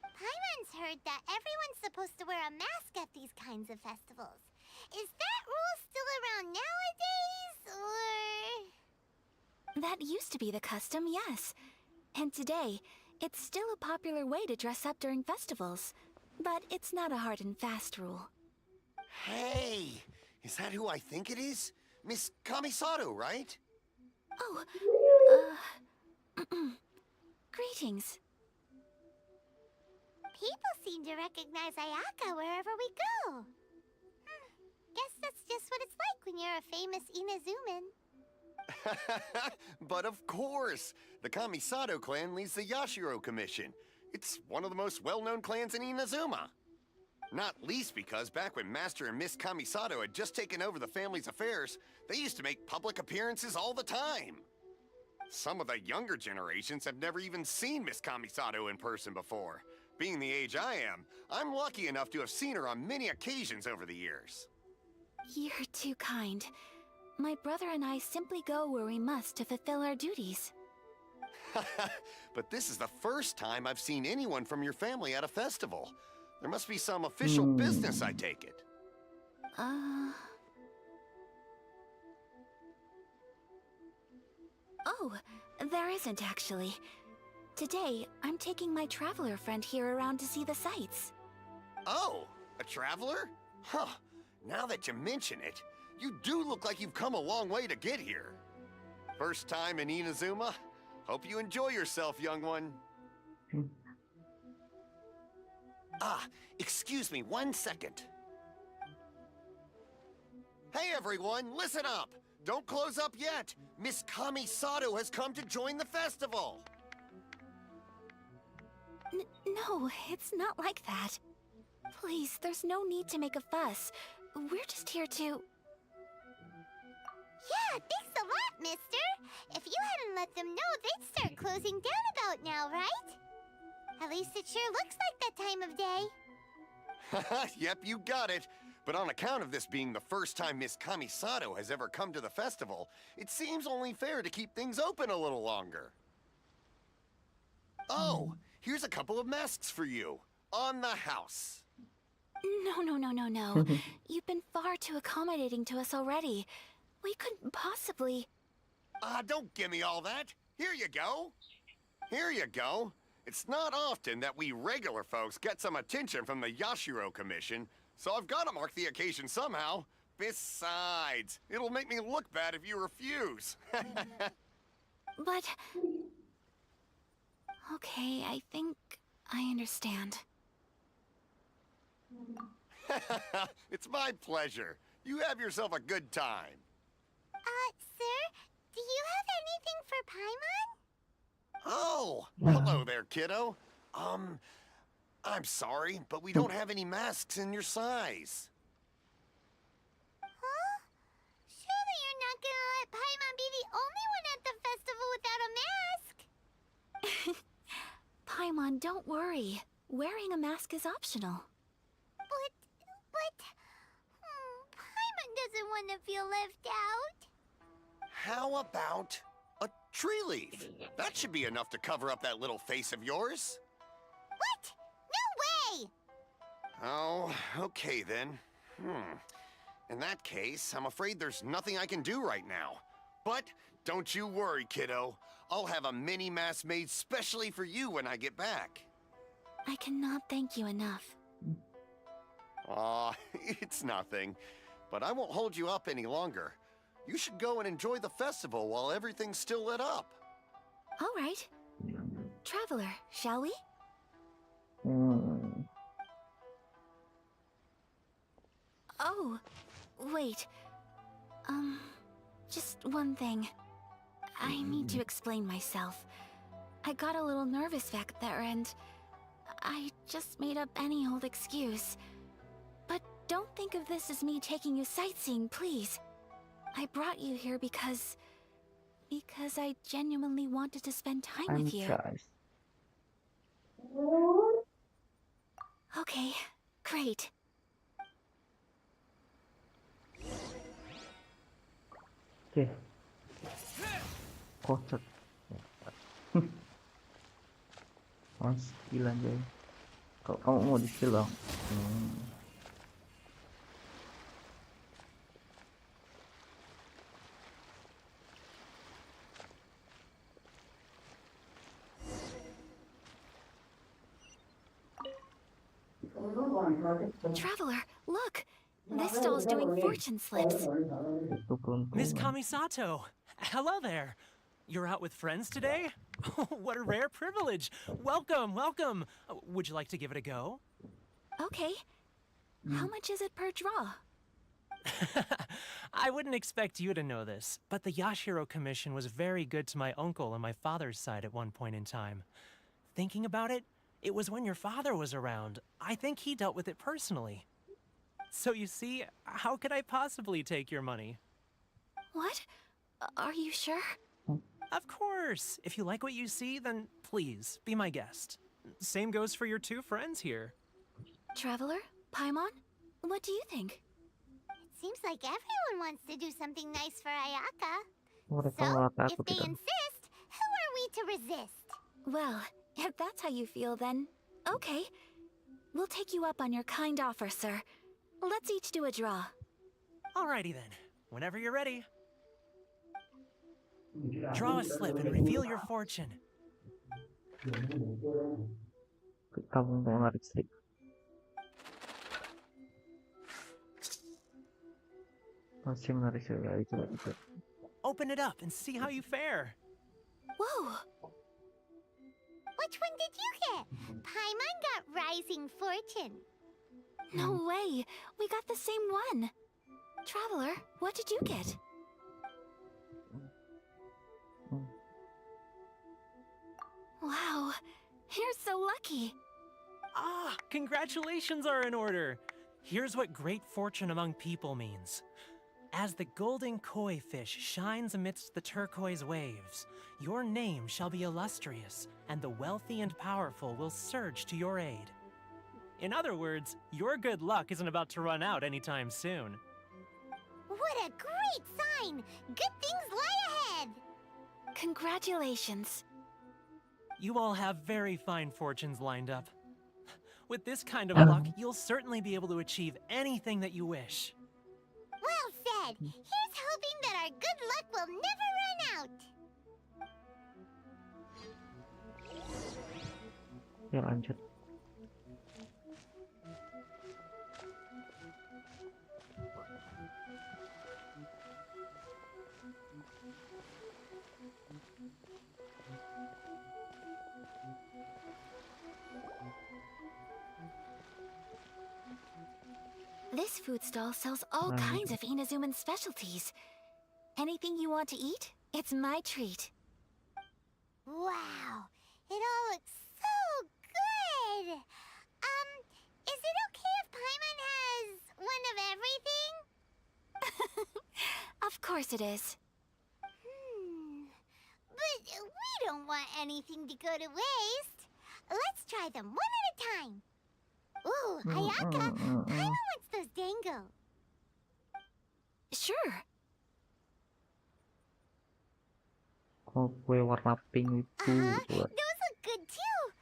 Paimon's heard that everyone's supposed to wear a mask at these kinds of festivals. Is that rule still around nowadays, or...? That used to be the custom, yes. And today, it's still a popular way to dress up during festivals. But it's not a hard and fast rule. Hey! Is that who I think it is? Miss Kamisato, right? Oh, greetings. People seem to recognize Ayaka wherever we go. Guess that's just what it's like when you're a famous Inazuman. But of course! The Kamisato clan leads the Yashiro Commission. It's one of the most well-known clans in Inazuma. Not least because back when Master and Miss Kamisato had just taken over the family's affairs, they used to make public appearances all the time. Some of the younger generations have never even seen Miss Kamisato in person before. Being the age I am, I'm lucky enough to have seen her on many occasions over the years. You're too kind. My brother and I simply go where we must to fulfill our duties. But this is the first time I've seen anyone from your family at a festival. There must be some official business, I take it. Oh, there isn't actually. Today, I'm taking my traveler friend here around to see the sights. Oh, a traveler? Huh. Now that you mention it, you do look like you've come a long way to get here. First time in Inazuma? Hope you enjoy yourself, young one. Excuse me 1 second. Hey everyone, listen up! Don't close up yet! Miss Kamisato has come to join the festival! No, it's not like that. Please, there's no need to make a fuss. We're just here to... Yeah, thanks a lot, mister. If you hadn't let them know, they'd start closing down about now, right? At least it sure looks like that time of day. Yep, you got it. But on account of this being the first time Miss Kamisato has ever come to the festival, it seems only fair to keep things open a little longer. Oh, here's a couple of masks for you. On the house. No. You've been far too accommodating to us already. We couldn't possibly... Don't give me all that. Here you go. Here you go. It's not often that we regular folks get some attention from the Yashiro Commission, so I've got to mark the occasion somehow. Besides, it'll make me look bad if you refuse. But... Okay, I think I understand. It's my pleasure. You have yourself a good time. Sir, do you have anything for Paimon? Oh, hello there, kiddo. I'm sorry, but we don't have any masks in your size. Huh? Surely you're not gonna let Paimon be the only one at the festival without a mask? Paimon, don't worry. Wearing a mask is optional. But... Paimon doesn't want to feel left out. How about a tree leaf? That should be enough to cover up that little face of yours. What? No way! Oh, okay then. In that case, I'm afraid there's nothing I can do right now. But don't you worry, kiddo. I'll have a mini mask made specially for you when I get back. I cannot thank you enough. Aw, it's nothing. But I won't hold you up any longer. You should go and enjoy the festival while everything's still lit up. All right. Traveler, shall we? Oh, wait. Just one thing. I need to explain myself. I got a little nervous back there and I just made up any old excuse. But don't think of this as me taking you sightseeing, please. I brought you here because I genuinely wanted to spend time with you. Okay, great. Oke. Kocak. Mas, skill aja. Kalau kamu mau di skill dong. Traveler, look! This stall's doing fortune slips. Miss Kamisato, hello there. You're out with friends today? Oh, what a rare privilege. Welcome, welcome. Would you like to give it a go? Okay. How much is it per draw? I wouldn't expect you to know this, but the Yashiro Commission was very good to my uncle on my father's side at one point in time. Thinking about it, it was when your father was around. I think he dealt with it personally. So you see, how could I possibly take your money? What? Are you sure? Of course. If you like what you see, then please, be my guest. Same goes for your two friends here. Traveler? Paimon? What do you think? It seems like everyone wants to do something nice for Ayaka. Mereka So, ngelak if aku they tidak. insist, who are we to resist? Well, if that's how you feel, then okay. We'll take you up on your kind offer, sir. Let's each do a draw. Alrighty then. Whenever you're ready. Draw a slip and reveal your fortune. Kamu mau narik slip. Masih menarik sekali itu. Open it up and see how you fare. Whoa! Which one did you get? Paimon got Rising Fortune. No way! We got the same one! Traveler, what did you get? Wow, you're so lucky! Ah, congratulations are in order. Here's what great fortune among people means. As the golden koi fish shines amidst the turquoise waves, your name shall be illustrious, and the wealthy and powerful will surge to your aid. In other words, your good luck isn't about to run out anytime soon. What a great sign! Good things lie ahead! Congratulations. You all have very fine fortunes lined up. With this kind of luck, you'll certainly be able to achieve anything that you wish. Well said! Here's hoping that our good luck will never run out! Ya lanjut. This food stall sells all kinds of Inazuman specialties. Anything you want to eat, it's my treat. Wow! It all looks so good! course it is. But we don't want anything to go to waste. Let's try them one at a time. Ooh, Ayaka, Paimon wants those dango. Sure. Oh, kue warna pink itu. Those look good too.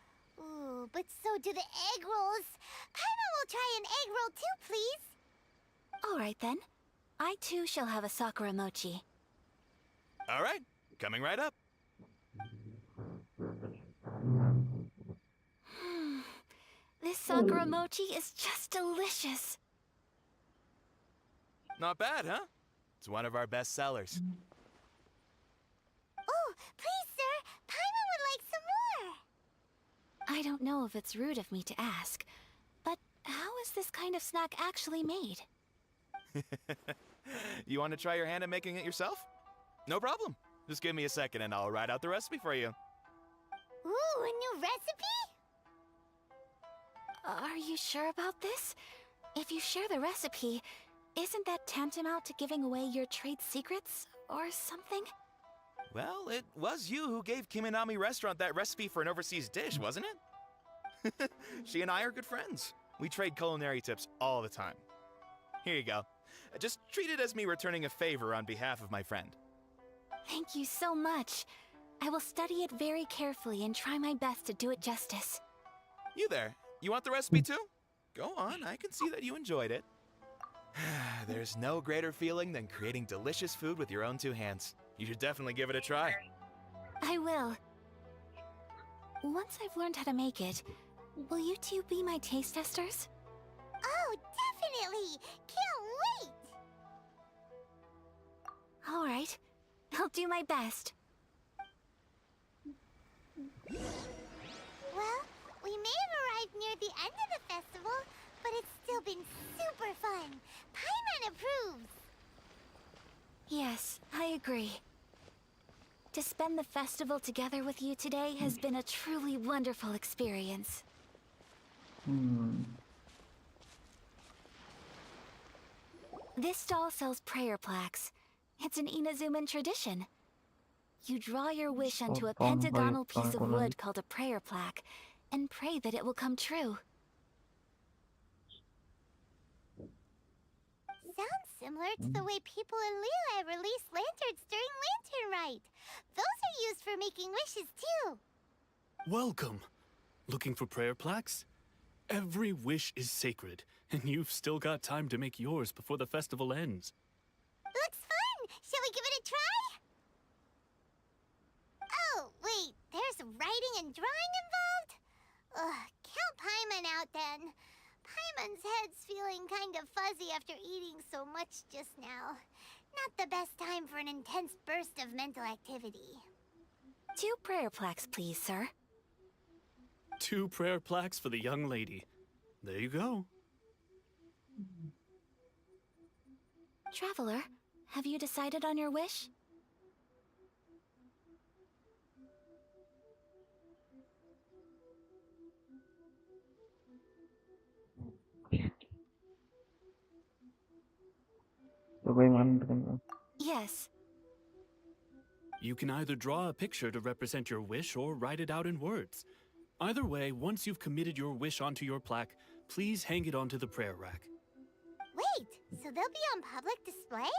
Ooh, but so do the egg rolls. Paimon will try an egg roll too, please. All right then. I too shall have a sakura mochi. All right, coming right up. This sakura mochi is just delicious. Not bad, huh? It's one of our best sellers. Oh, please, sir. Paimon would like some more. I don't know if it's rude of me to ask, but how is this kind of snack actually made? You want to try your hand at making it yourself? No problem. Just give me a second and I'll write out the recipe for you. Ooh, a new recipe? Are you sure about this? If you share the recipe, isn't that tantamount to giving away your trade secrets or something? Well, it was you who gave Kiminami Restaurant that recipe for an overseas dish, wasn't it? She and I are good friends. We trade culinary tips all the time. Here you go. Just treat it as me returning a favor on behalf of my friend. Thank you so much. I will study it very carefully and try my best to do it justice. You there. You want the recipe too? Go on, I can see that you enjoyed it. There's no greater feeling than creating delicious food with your own two hands. You should definitely give it a try. I will. Once I've learned how to make it, will you two be my taste testers? Oh, definitely! Can't wait! All right. I'll do my best. Well, we may have arrived near the end of the festival, but it's still been super fun. Paimon approves. Yes, I agree. To spend the festival together with you today has been a truly wonderful experience. This stall sells prayer plaques. It's an Inazuman tradition. You draw your wish onto a pentagonal piece of wood called a prayer plaque, and pray that it will come true. Sounds similar to the way people in Liyue release lanterns during Lantern Rite. Those are used for making wishes too. Welcome. Looking for prayer plaques? Every wish is sacred, and you've still got time to make yours before the festival ends. Looks fun! Shall we give it a try? Oh, wait, there's writing and drawing involved? Ugh, count Paimon out then. Paimon's head's feeling kind of fuzzy after eating so much just now. Not the best time for an intense burst of mental activity. 2 prayer plaques, please, sir. 2 prayer plaques for the young lady. There you go. Traveler, have you decided on your wish? Yes. You can either draw a picture to represent your wish or write it out in words. Either way, once you've committed your wish onto your plaque, please hang it onto the prayer rack. Wait, so they'll be on public display?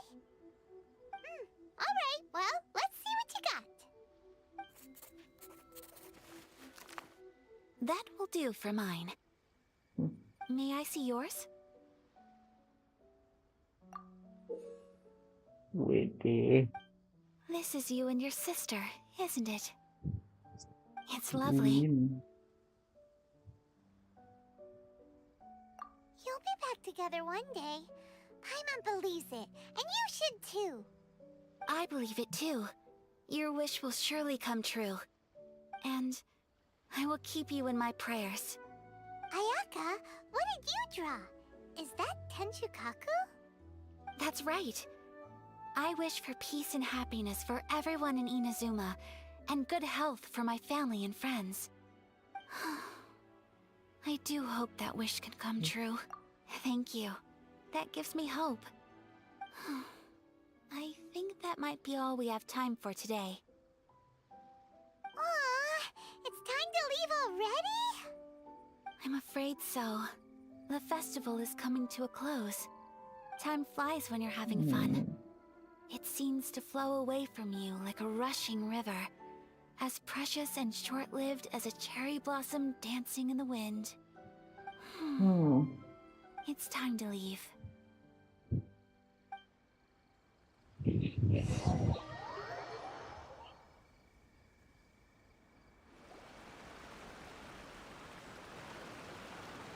Alright, well, let's see what you got. That will do for mine. May I see yours? Wede. This is you and your sister, isn't it? It's lovely. You'll be back together one day. Paimon believes it, and you should too. I believe it too. Your wish will surely come true. And I will keep you in my prayers. Ayaka, what did you draw? Is that Tenchukaku? That's right. I wish for peace and happiness for everyone in Inazuma, and good health for my family and friends. I do hope that wish can come true. Thank you. That gives me hope. I think that might be all we have time for today. Aw, it's time to leave already? I'm afraid so. The festival is coming to a close. Time flies when you're having fun. It seems to flow away from you like a rushing river, as precious and short-lived as a cherry blossom dancing in the wind. It's time to leave.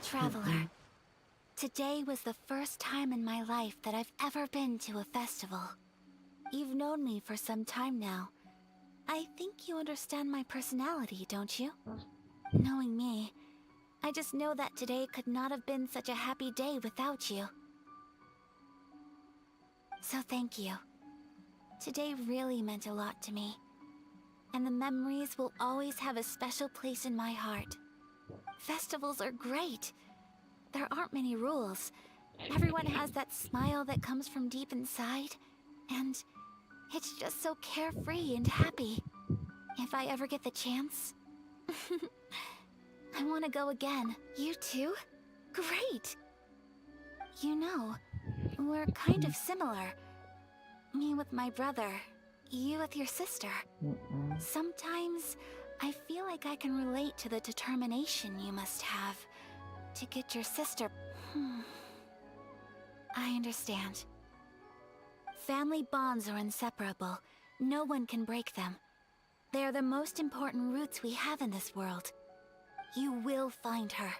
Traveler, today was the first time in my life that I've ever been to a festival. You've known me for some time now. I think you understand my personality, don't you? Knowing me, I just know that today could not have been such a happy day without you. So thank you. Today really meant a lot to me. And the memories will always have a special place in my heart. Festivals are great. There aren't many rules. Everyone has that smile that comes from deep inside. And it's just so carefree and happy. If I ever get the chance, I want to go again. You too? Great! You know, we're kind of similar. Me with my brother, you with your sister. Sometimes I feel like I can relate to the determination you must have to get your sister. I understand. Family bonds are inseparable. No one can break them. They are the most important roots we have in this world. You will find her.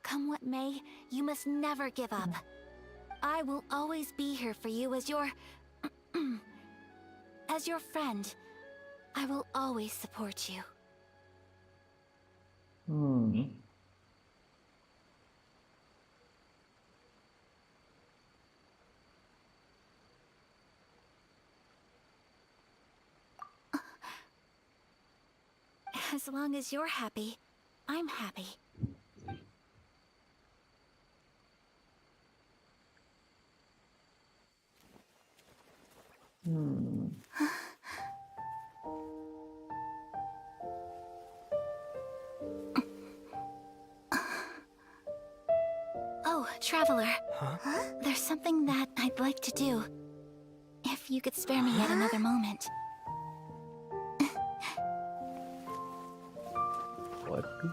Come what may, you must never give up. I will always be here for you as your... as your friend. I will always support you. As long as you're happy, I'm happy. Oh, Traveler. There's something that I'd like to do. If you could spare me yet another moment. Waduh.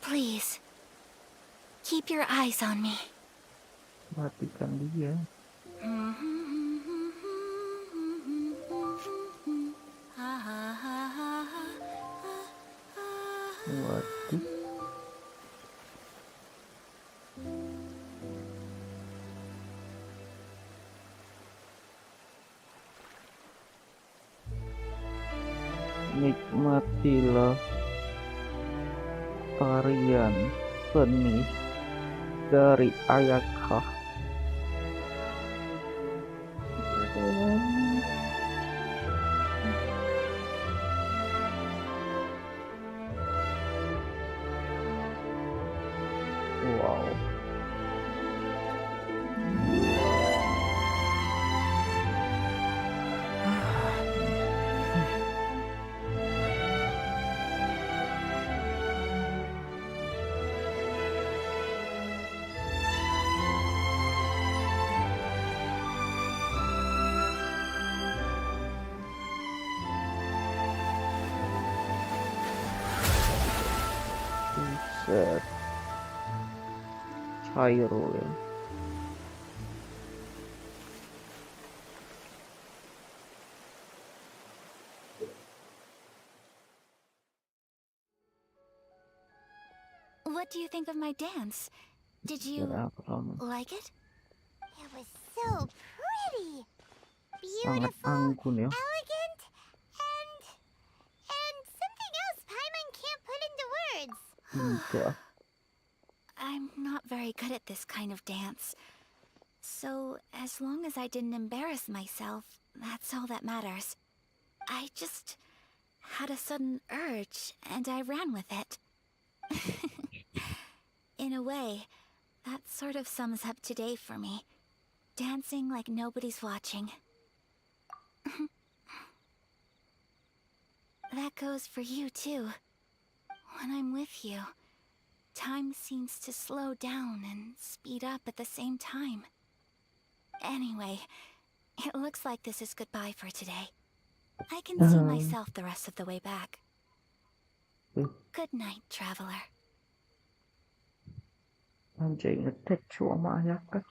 Please, keep your eyes on me. Matikan dia. Waduh. Nikmatilah tarian seni dari Ayuk. Wow. Buset. Cair ya. What do you think of my dance? Did you like it? It was so pretty. Sangat Beautiful, anggun ya. elegant, and something else Paimon can't put into words. Tidak. I'm not very good at this kind of dance. So, as long as I didn't embarrass myself, that's all that matters. I just had a sudden urge, and I ran with it. In a way, that sort of sums up today for me. Dancing like nobody's watching. That goes for you too. When I'm with you, time seems to slow down and speed up at the same time. Anyway, it looks like this is goodbye for today. I can see myself the rest of the way back. Good night, traveler. Anjay ngetek cu sama Ayuk kan.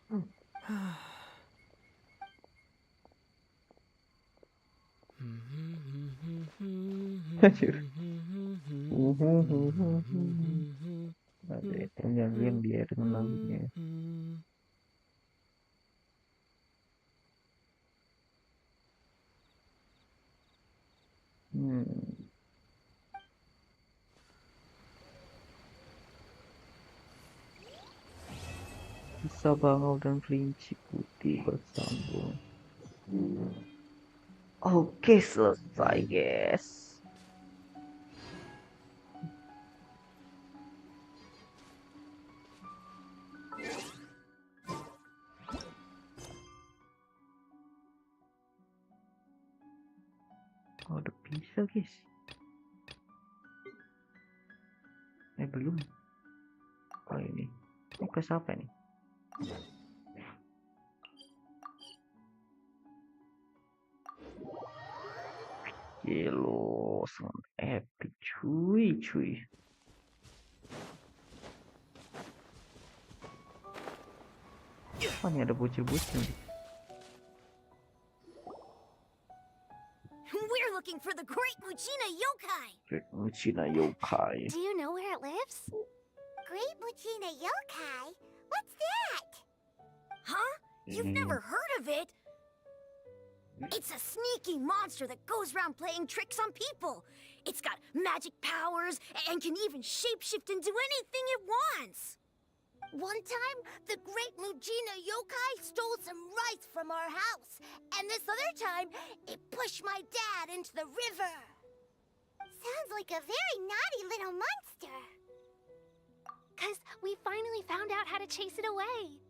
Ada itu nyanyian dia dengan lagunya. Bisa bangau dan kelinci putih bersambung. Oke, selesai guys. Oh, udah bisa guys. Belum. Oh ini. Oke, siapa nih? Gelo, sangat epic cuy. Oh, ini ada bocil-bocil nih. We're looking for the Great Muchina Yokai. Great Muchina Yokai. Do you know where it lives? Great Muchina Yokai? What's that? Huh? You've never heard of it? It's a sneaky monster that goes around playing tricks on people. It's got magic powers and can even shapeshift into anything it wants. One time, the Great Muchina Yokai stole some rice from our house. And this other time, it pushed my dad into the river. Sounds like a very naughty little monster. 'Cause we finally found out how to chase it away.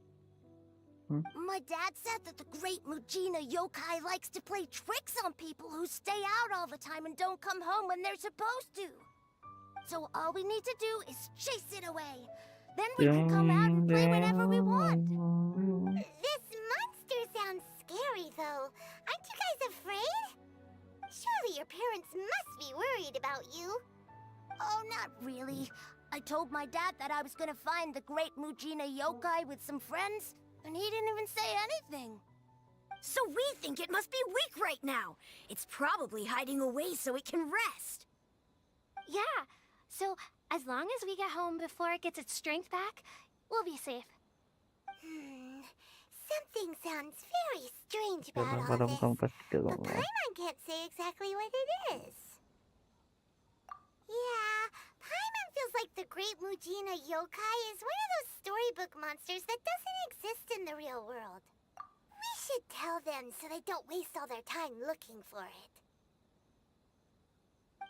My dad said that the Great Muchina Yokai likes to play tricks on people who stay out all the time and don't come home when they're supposed to. So all we need to do is chase it away. Then we can come out and play whenever we want. This monster sounds scary, though. Aren't you guys afraid? Surely your parents must be worried about you. Oh, not really. I told my dad that I was gonna find the Great Muchina Yokai with some friends, and he didn't even say anything. So we think it must be weak right now. It's probably hiding away so it can rest. Yeah, so as long as we get home before it gets its strength back, we'll be safe. Something sounds very strange about all this, but Paimon can't say exactly what it is. Yeah, Paimon feels like the Great Muchina Yokai is one of those storybook monsters that doesn't exist in the real world. We should tell them so they don't waste all their time looking for it.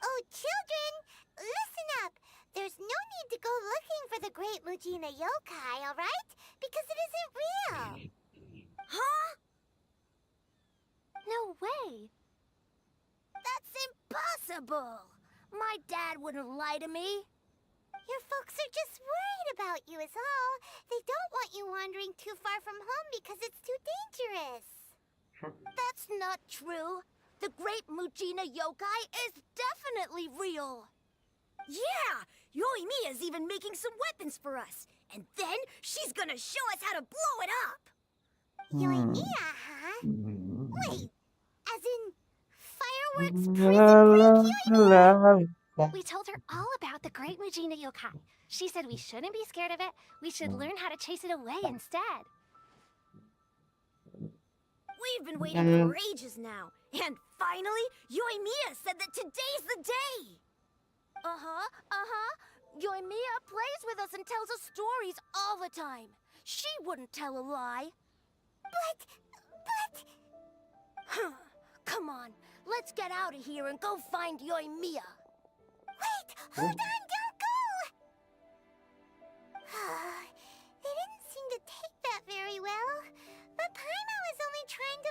Oh, children, listen up. There's no need to go looking for the Great Muchina Yokai, alright? Because it isn't real. Huh? No way. That's impossible. My dad wouldn't lie to me. Your folks are just worried about you is all. They don't want you wandering too far from home because it's too dangerous. That's not true. The Great Muchina Yokai is definitely real. Yeah! Yoimiya's even making some weapons for us. And then she's gonna show us how to blow it up. Yoimiya, huh? Wait, as in fireworks prison break Yoimiya? We told her all about the Great Muchina Yokai. She said we shouldn't be scared of it. We should learn how to chase it away instead. We've been waiting for ages now. And finally, Yoimiya said that today's the day. Yoimiya plays with us and tells us stories all the time. She wouldn't tell a lie. But... Come on, let's get out of here and go find Yoimiya. Wait, hold on, don't go!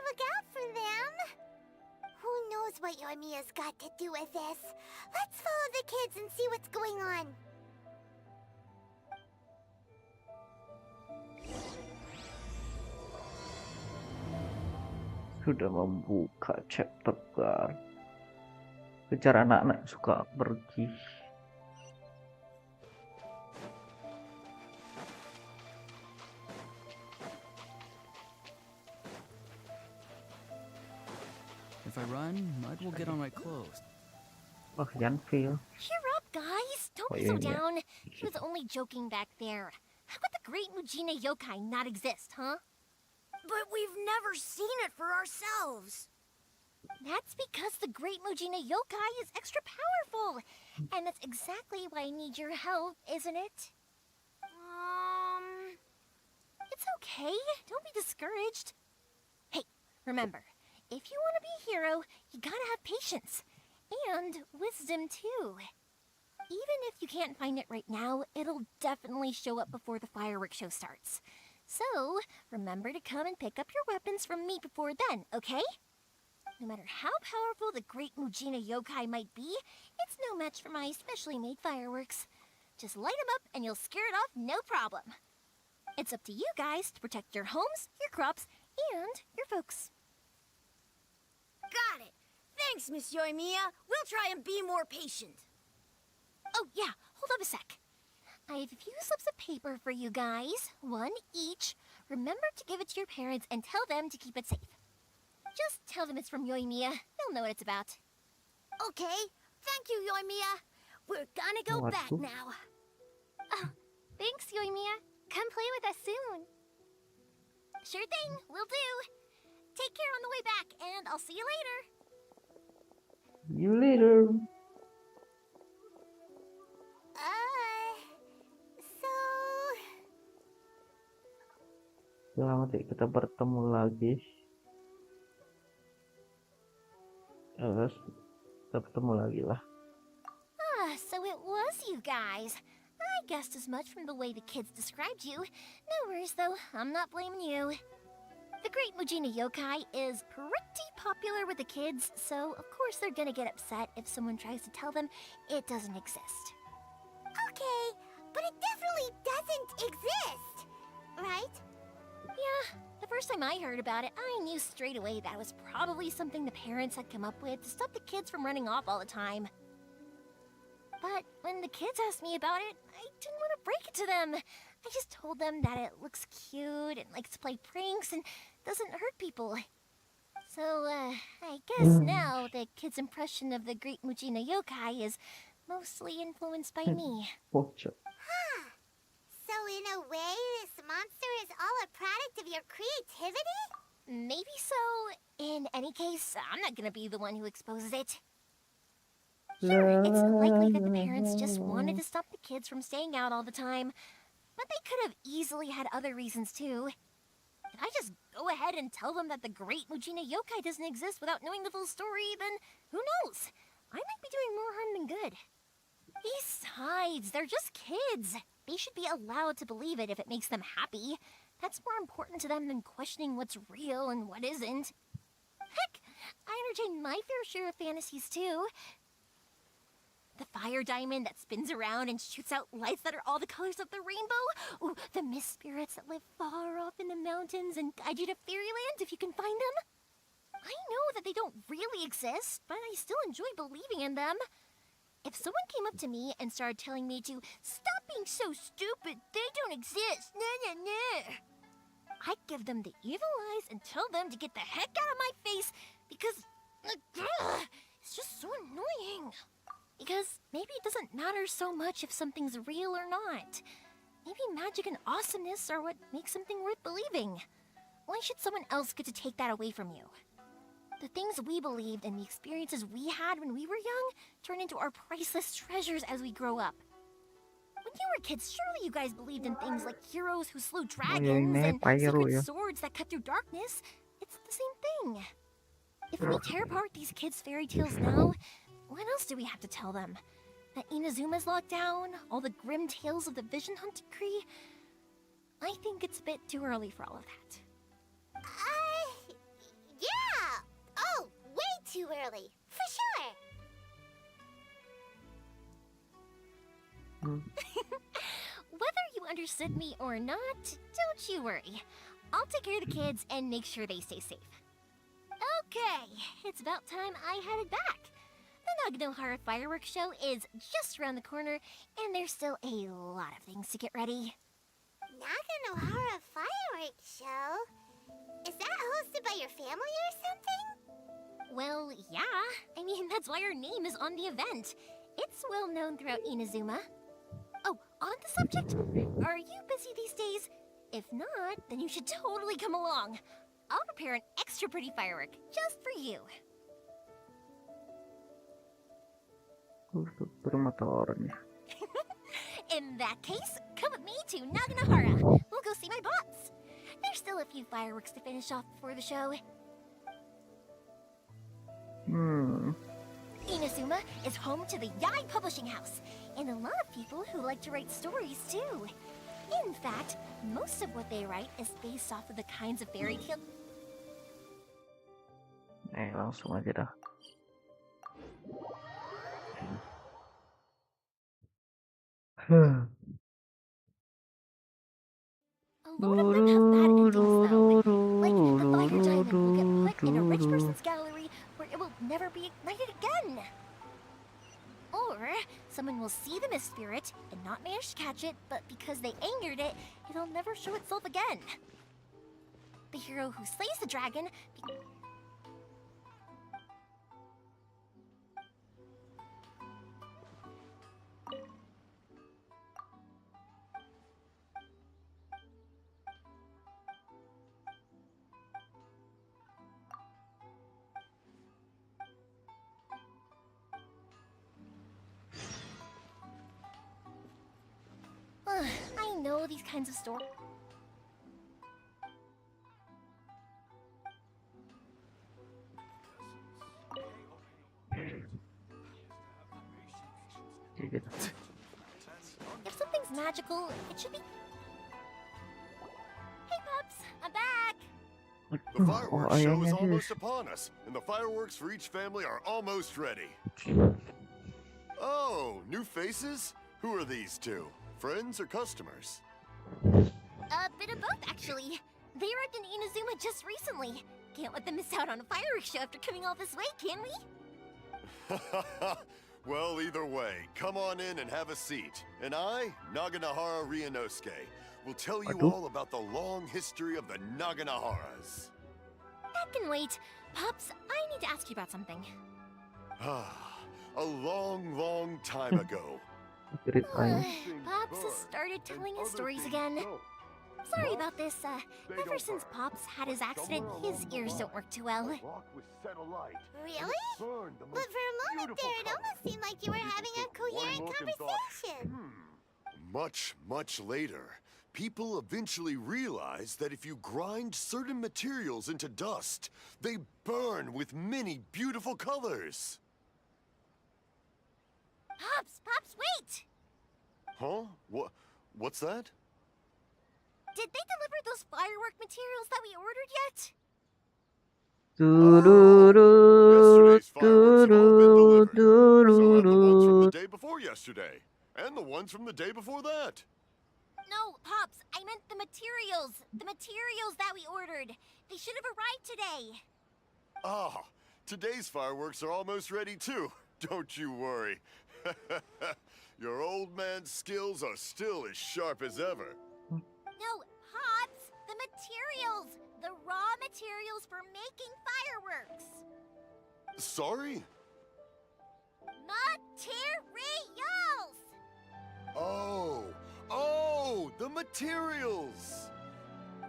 look out for them. Who knows what Yoimiya's got to do with this? Let's follow the kids and see what's going on. Sudah membuka chapter baru. Kejar anak-anak suka pergi. If I run, Mud will get on my clothes. Oh, Jan feel. Cheer up, guys. Don't be so down. He was only joking back there. How could the great Mujina yokai not exist, huh? But we've never seen it for ourselves. That's because the great Mujina yokai is extra powerful. And that's exactly why I need your help, isn't it? It's okay. Don't be discouraged. Hey, remember, if you want to be a hero, you gotta have patience. And wisdom, too. Even if you can't find it right now, it'll definitely show up before the fireworks show starts. So, remember to come and pick up your weapons from me before then, okay? No matter how powerful the great Mujina yokai might be, it's no match for my specially made fireworks. Just light them up and you'll scare it off no problem. It's up to you guys to protect your homes, your crops, and your folks. Got it. Thanks, Miss Yoimiya. We'll try and be more patient. Oh, yeah. Hold up a sec. I have a few slips of paper for you guys. One each. Remember to give it to your parents and tell them to keep it safe. Just tell them it's from Yoimiya. They'll know what it's about. Okay. Thank you, Yoimiya. We're gonna go back now. Oh, thanks, Yoimiya. Come play with us soon. Sure thing. Will do. Take care on the way back, and I'll see you later. See you later. Selamat ya, kita bertemu lagi. Terus kita bertemu lagi lah. So it was you guys. I guessed as much from the way the kids described you. No worries though, I'm not blaming you. The great Mujina yokai is pretty popular with the kids, so of course they're gonna get upset if someone tries to tell them it doesn't exist. Okay, but it definitely doesn't exist, right? Yeah, the first time I heard about it, I knew straight away that was probably something the parents had come up with to stop the kids from running off all the time. But when the kids asked me about it, I didn't want to break it to them. I just told them that it looks cute and likes to play pranks and doesn't hurt people. So, I guess now the kids' impression of the great Mujina yokai is mostly influenced by me. Huh. So in a way, this monster is all a product of your creativity? Maybe so. In any case, I'm not gonna be the one who exposes it. Sure, it's likely that the parents just wanted to stop the kids from staying out all the time, but they could have easily had other reasons too. If I just go ahead and tell them that the great Mujina yokai doesn't exist without knowing the full story, then who knows? I might be doing more harm than good. Besides, they're just kids. They should be allowed to believe it if it makes them happy. That's more important to them than questioning what's real and what isn't. Heck, I entertain my fair share of fantasies too. The fire diamond that spins around and shoots out lights that are all the colors of the rainbow. Ooh, the mist spirits that live far off in the mountains and guide you to fairyland if you can find them. I know that they don't really exist, but I still enjoy believing in them. If someone came up to me and started telling me to stop being so stupid, they don't exist, I'd give them the evil eyes and tell them to get the heck out of my face because it's just so annoying. Because maybe it doesn't matter so much if something's real or not. Maybe magic and awesomeness are what makes something worth believing. Why should someone else get to take that away from you? The things we believed and the experiences we had when we were young turn into our priceless treasures as we grow up. When you were kids, surely you guys believed in things like heroes who slew dragons and secret swords that cut through darkness. It's the same thing. If we tear apart these kids' fairy tales now, what else do we have to tell them? That Inazuma's locked down? All the grim tales of the Vision Hunt decree? I think it's a bit too early for all of that. Yeah, Definitely, for sure. Whether you understood me or not, don't you worry. I'll take care of the kids and make sure they stay safe. Okay, it's about time I headed back. The Naganohara fireworks show is just around the corner, and there's still a lot of things to get ready. Naganohara fireworks show? Is that hosted by your family or something? Well, yeah. I mean, that's why our name is on the event. It's well known throughout Inazuma. Oh, on the subject, are you busy these days? If not, then you should totally come along. I'll prepare an extra pretty firework just for you. In that case, come with me to Naganohara. We'll go see my bots. There's still a few fireworks to finish off before the show. Inazuma is home to the Yai Publishing House, and a lot of people who like to write stories too. In fact, most of what they write is based off of the kinds of fairy tales. Langsung aja dah. A lot of them have bad endings though. Like the fire diamond will get put in a rich person's gallery where it will never be ignited again. Or someone will see the mist spirit and not manage to catch it, but because they angered it, it'll never show itself again. The hero who slays the dragon I know these kinds of stories. If something's magical, it should be. Hey, pups, I'm back. The fireworks show is almost upon us, and the fireworks for each family are almost ready. Oh, new faces? Who are these two? Friends or customers? A bit of both, actually. They arrived in Inazuma just recently. Can't let them miss out on a fireworks show after coming all this way, can we? Well, either way, come on in and have a seat. And I, Naganohara Ryunosuke, will tell you all about the long history of the Naganoharas. That can wait. Pops, I need to ask you about something. A long, long time ago. Pops has started telling his stories again. Sorry about this. Ever since Pops had his accident, his ears don't work too well. Really? But for a moment there, it almost seemed like you were having a coherent conversation. Much, much later, people eventually realized that if you grind certain materials into dust, they burn with many beautiful colors. Pops, wait! Huh? What's that? Did they deliver those firework materials that we ordered yet? Yesterday's fireworks have all been delivered. So have the ones from the day before yesterday. And the ones from the day before that. No, Pops, I meant the materials. The materials that we ordered. They should have arrived today. Ah, today's fireworks are almost ready too. Don't you worry. Your old man's skills are still as sharp as ever. No, Pops, the materials. The raw materials for making fireworks. Sorry? Materials! Oh, the materials!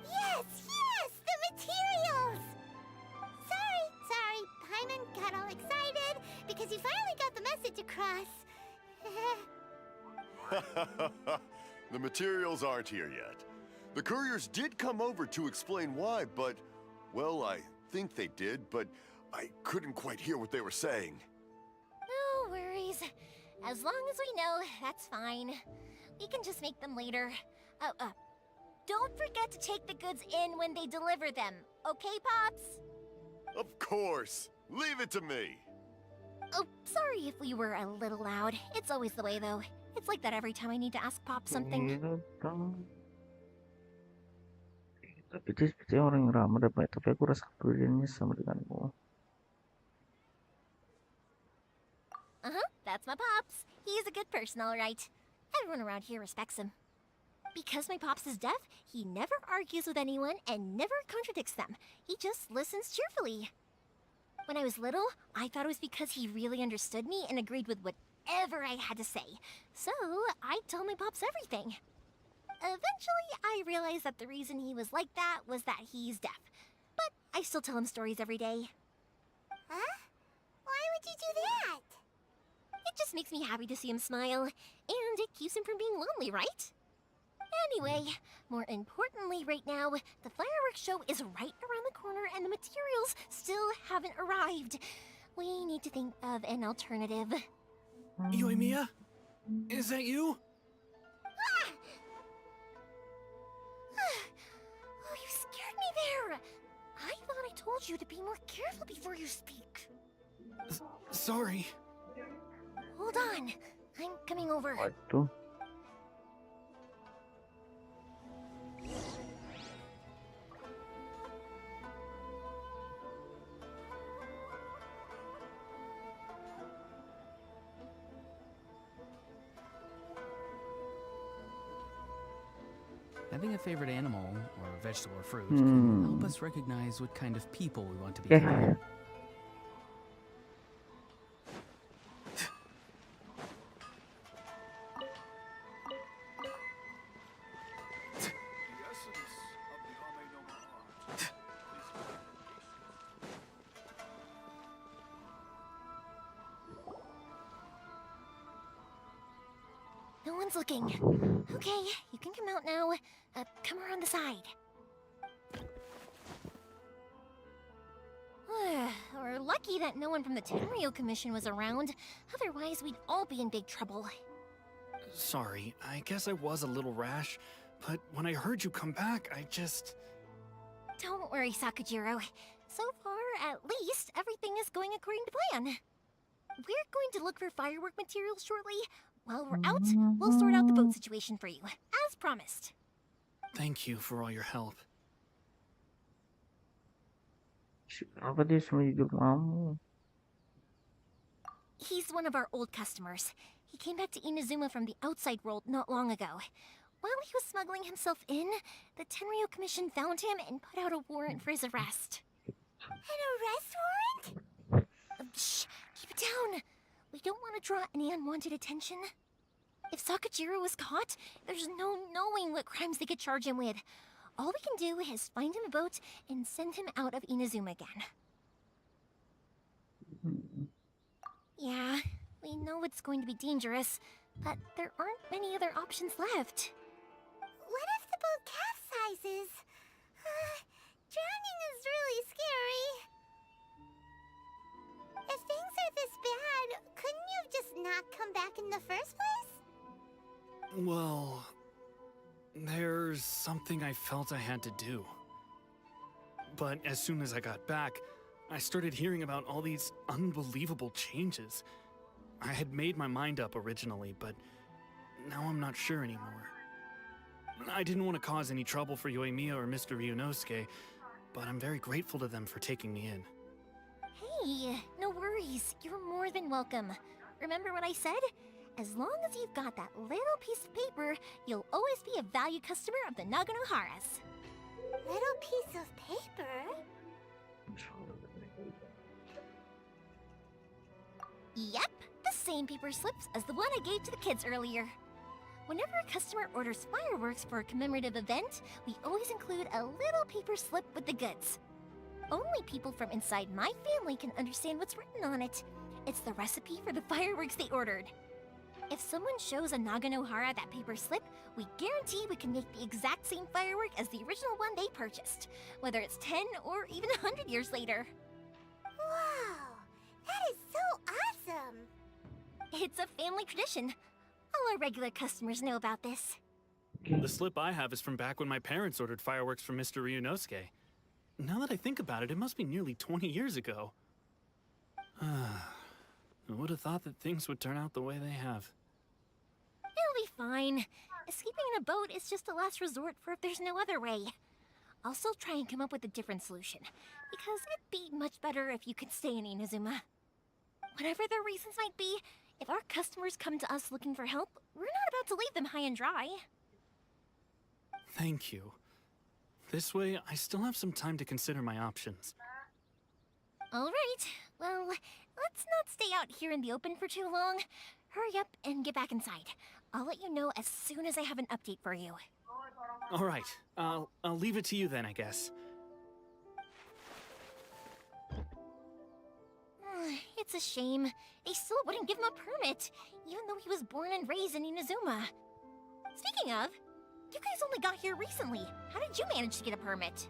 Yes, the materials! Sorry, Paimon got all excited because he finally got the message across. The materials aren't here yet. The couriers did come over to explain why, but, well, I think they did, but I couldn't quite hear what they were saying. No worries. As long as we know, that's fine. We can just make them later. Don't forget to take the goods in when they deliver them, okay, Pops? Of course. Leave it to me. Oh, sorry if we were a little loud. It's always the way, though. It's like that every time I need to ask Pop something. Tapi dia seperti orang yang ramah dan baik, tapi aku rasa kepeduliannya sama denganmu. That's my Pops. He's a good person, all right. Everyone around here respects him. Because my Pops is deaf, he never argues with anyone and never contradicts them. He just listens cheerfully. When I was little, I thought it was because he really understood me and agreed with whatever I had to say. So, I told my Pops everything. Eventually, I realized that the reason he was like that was that he's deaf. But I still tell him stories every day. Huh? Why would you do that? It just makes me happy to see him smile, and it keeps him from being lonely, right? Anyway, more importantly right now, the fireworks show is right around the corner and the materials still haven't arrived. We need to think of an alternative. Yoimiya? Is that you? Ah! Oh, you scared me there! I thought I told you to be more careful before you speak. Sorry. Hold on, I'm coming over. Waduh. Having a favorite animal, or vegetable or fruit, can help us recognize what kind of people we want to become. No one's looking. Okay, you can come out now. Come around the side. We're lucky that no one from the Tenryou Commission was around. Otherwise, we'd all be in big trouble. Sorry, I guess I was a little rash, but when I heard you come back, I just... Don't worry, Sakujiro. So far, at least, everything is going according to plan. We're going to look for firework materials shortly. While we're out, we'll sort out the boat situation for you, as promised. Thank you for all your help. Apa dia semua hidup kamu? He's one of our old customers. He came back to Inazuma from the outside world not long ago. While he was smuggling himself in, the Tenryou Commission found him and put out a warrant for his arrest. An arrest warrant? Shh! Keep it down! We don't want to draw any unwanted attention. If Sakujiro was caught, there's no knowing what crimes they could charge him with. All we can do is find him a boat and send him out of Inazuma again. Yeah, we know it's going to be dangerous, but there aren't many other options left. What if the boat capsizes? Drowning is really scary. If things are this bad, couldn't you have just not come back in the first place? Well, there's something I felt I had to do. But as soon as I got back, I started hearing about all these unbelievable changes. I had made my mind up originally, but now I'm not sure anymore. I didn't want to cause any trouble for Yoimiya or Mr. Ryunosuke, but I'm very grateful to them for taking me in. Hey, no worries. You're more than welcome. Remember what I said? As long as you've got that little piece of paper, you'll always be a valued customer of the Naganoharas. Little piece of paper? Yep, the same paper slips as the one I gave to the kids earlier. Whenever a customer orders fireworks for a commemorative event, we always include a little paper slip with the goods. Only people from inside my family can understand what's written on it. It's the recipe for the fireworks they ordered. If someone shows a Naganohara that paper slip, we guarantee we can make the exact same firework as the original one they purchased, whether it's 10 or even 100 years later. Wow, that is so awesome! It's a family tradition. All our regular customers know about this. The slip I have is from back when my parents ordered fireworks from Mr. Ryunosuke. Now that I think about it, it must be nearly 20 years ago. Who would have thought that things would turn out the way they have? It'll be fine. Escaping in a boat is just a last resort for if there's no other way. I'll still try and come up with a different solution, because it'd be much better if you could stay in Inazuma. Whatever their reasons might be, if our customers come to us looking for help, we're not about to leave them high and dry. Thank you. This way, I still have some time to consider my options. Alright, well, let's not stay out here in the open for too long. Hurry up and get back inside. I'll let you know as soon as I have an update for you. Alright, I'll leave it to you then, I guess. It's a shame. They still wouldn't give him a permit, even though he was born and raised in Inazuma. Speaking of, you guys only got here recently. How did you manage to get a permit?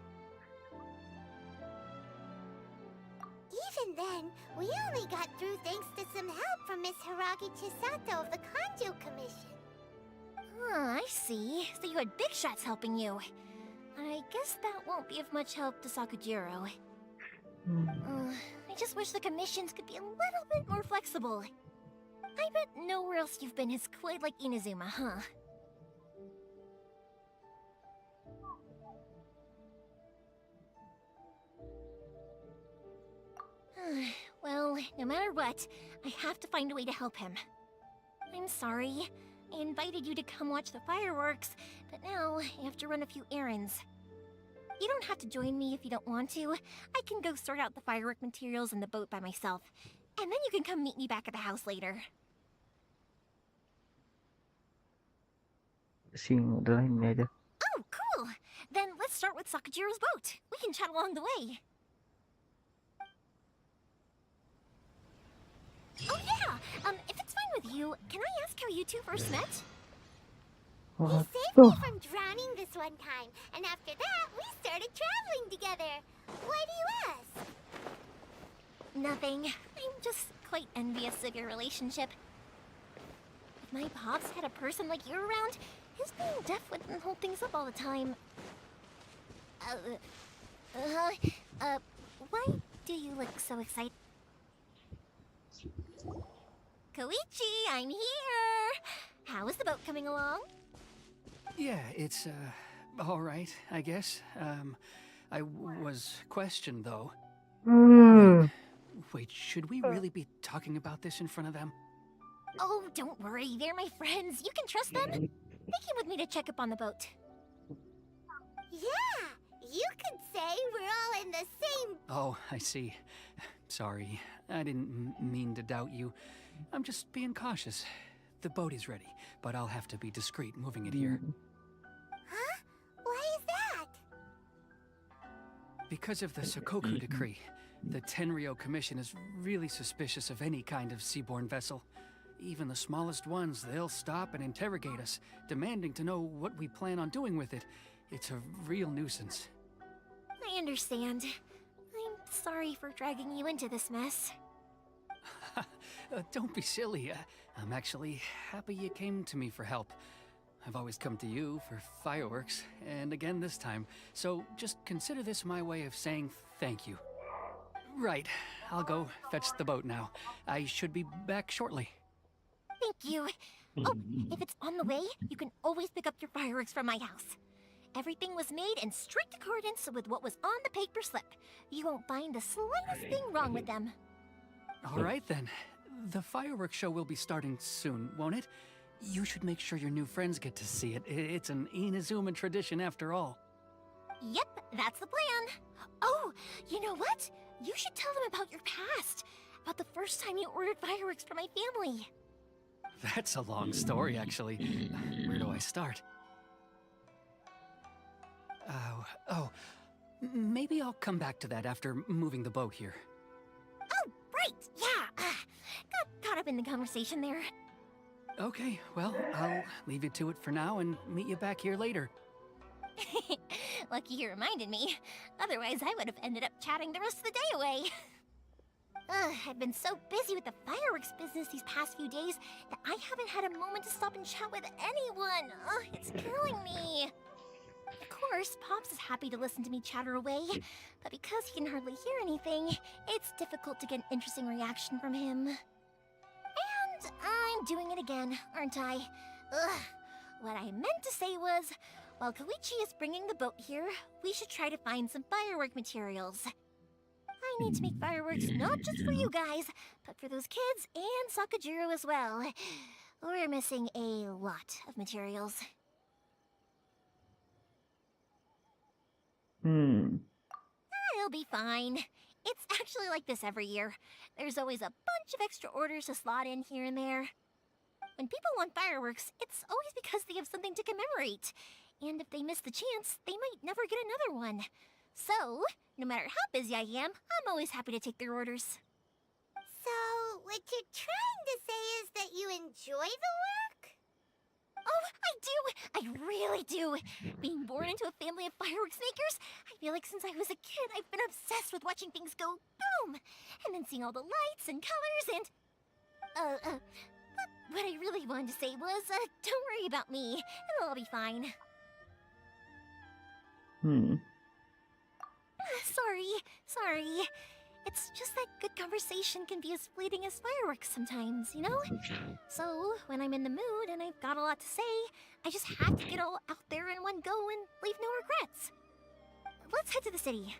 Even then, we only got through thanks to some help from Miss Hiragi Chisato of the Kanjo Commission. I see. So you had big shots helping you. I guess that won't be of much help to Sakujiro. I just wish the commissions could be a little bit more flexible. I bet nowhere else you've been is quite like Inazuma, huh? Well, no matter what, I have to find a way to help him. I'm sorry. I invited you to come watch the fireworks, but now I have to run a few errands. You don't have to join me if you don't want to. I can go sort out the firework materials and the boat by myself, and then you can come meet me back at the house later. Oh, cool! Then let's start with Sakujiro's boat. We can chat along the way. Oh yeah! If it's fine with you, can I ask how you two first met? He saved me from drowning this one time, and after that, we started traveling together. Why do you ask? Nothing. I'm just quite envious of your relationship. If my pops had a person like you around, his being deaf wouldn't hold things up all the time. Why do you look so excited? Koichi, I'm here! How is the boat coming along? Yeah, it's, alright, I guess. I was questioned, though. Wait, should we really be talking about this in front of them? Oh, don't worry, they're my friends. You can trust them. They came with me to check up on the boat. Yeah, you could say we're all in the same... Oh, I see. Sorry, I didn't mean to doubt you. I'm just being cautious. The boat is ready, but I'll have to be discreet moving it here. Huh? Why is that? Because of the Sokoku decree, the Tenryou Commission is really suspicious of any kind of seaborne vessel. Even the smallest ones, they'll stop and interrogate us, demanding to know what we plan on doing with it. It's a real nuisance. I understand. I'm sorry for dragging you into this mess. Don't be silly. I'm actually happy you came to me for help. I've always come to you for fireworks, and again this time. So just consider this my way of saying thank you. Right, I'll go fetch the boat now. I should be back shortly. Thank you. Oh, if it's on the way, you can always pick up your fireworks from my house. Everything was made in strict accordance with what was on the paper slip. You won't find the slightest thing wrong with them. All right then. The fireworks show will be starting soon, won't it? You should make sure your new friends get to see it. It's an Inazuma tradition after all. Yep, that's the plan. Oh, you know what? You should tell them about your past. About the first time you ordered fireworks for my family. That's a long story, actually. Where do I start? Maybe I'll come back to that after moving the boat here. Oh, right, yeah. Got caught up in the conversation there. Okay, well, I'll leave you to it for now and meet you back here later. Lucky you reminded me. Otherwise, I would have ended up chatting the rest of the day away. I've been so busy with the fireworks business these past few days that I haven't had a moment to stop and chat with anyone. It's killing me. Of course, Pops is happy to listen to me chatter away, but because he can hardly hear anything, it's difficult to get an interesting reaction from him. I'm doing it again, aren't I? Ugh. What I meant to say was, while Koichi is bringing the boat here, we should try to find some firework materials. I need to make fireworks not just for you guys, but for those kids and Sakajiro as well. We're missing a lot of materials. It'll be fine. It's actually like this every year. There's always a bunch of extra orders to slot in here and there. When people want fireworks, it's always because they have something to commemorate. And if they miss the chance, they might never get another one. So, no matter how busy I am, I'm always happy to take their orders. So, what you're trying to say is that you enjoy the work? Oh, I do! I really do! Being born into a family of fireworks makers, I feel like since I was a kid, I've been obsessed with watching things go boom! And then seeing all the lights and colors and... But what I really wanted to say was, don't worry about me. It'll all be fine. Sorry. It's just that good conversation can be as fleeting as fireworks sometimes, you know? So, when I'm in the mood and I've got a lot to say, I just have to get all out there in one go and leave no regrets. Let's head to the city.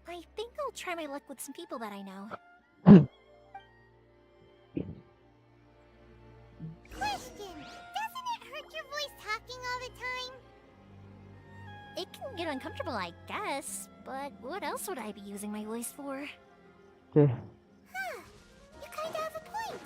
I think I'll try my luck with some people that I know. Question! Doesn't it hurt your voice talking all the time? It can get uncomfortable, I guess, but what else would I be using my voice for? Huh, you kinda have a point.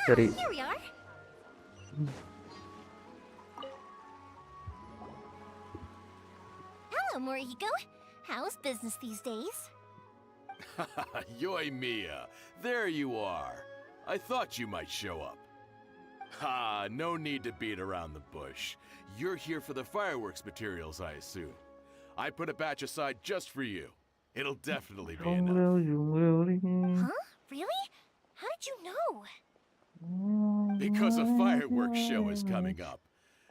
Dari Here we are. Hello, Morihiko. How's business these days? Yoi Mia, there you are. I thought you might show up. Ha, no need to beat around the bush. You're here for the fireworks materials, I assume. I put a batch aside just for you. It'll definitely be enough. Huh? Really? How did you know? Because a fireworks show is coming up.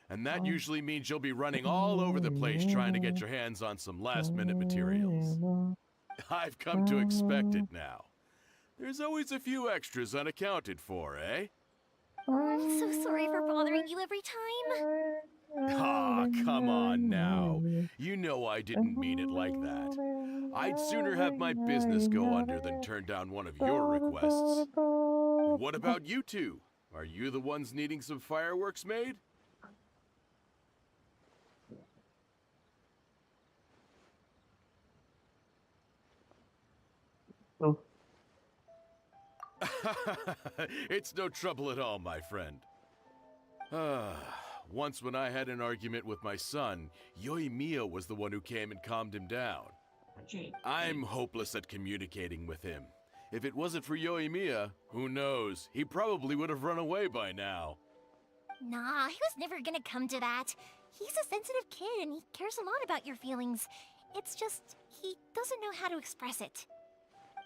And that usually means you'll be running all over the place trying to get your hands on some last-minute materials. I've come to expect it now. There's always a few extras unaccounted for, eh? I'm so sorry for bothering you every time. Ah, come on now. You know I didn't mean it like that. I'd sooner have my business go under than turn down one of your requests. What about you two? Are you the ones needing some fireworks made? Oh. It's no trouble at all, my friend. Once when I had an argument with my son, Yoimiya was the one who came and calmed him down. I'm hopeless at communicating with him. If it wasn't for Yoimiya, who knows, he probably would have run away by now. Nah, he was never gonna come to that. He's a sensitive kid and he cares a lot about your feelings. It's just, he doesn't know how to express it.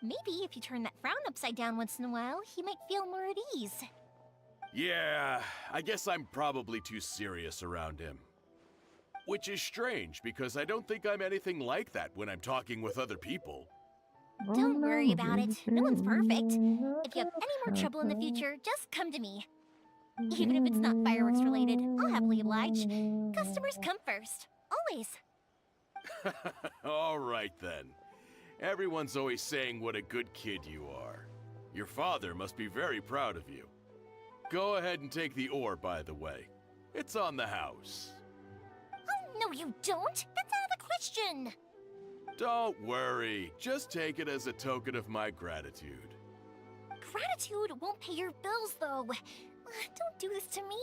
Maybe if you turn that frown upside down once in a while, he might feel more at ease. Yeah, I guess I'm probably too serious around him. Which is strange, because I don't think I'm anything like that when I'm talking with other people. Don't worry about it. No one's perfect. If you have any more trouble in the future, just come to me. Even if it's not fireworks related, I'll happily oblige. Customers come first. Always. All right then. Everyone's always saying what a good kid you are. Your father must be very proud of you. Go ahead and take the ore, by the way. It's on the house. Oh, no you don't! That's out of the question! Don't worry. Just take it as a token of my gratitude. Gratitude won't pay your bills, though. Don't do this to me.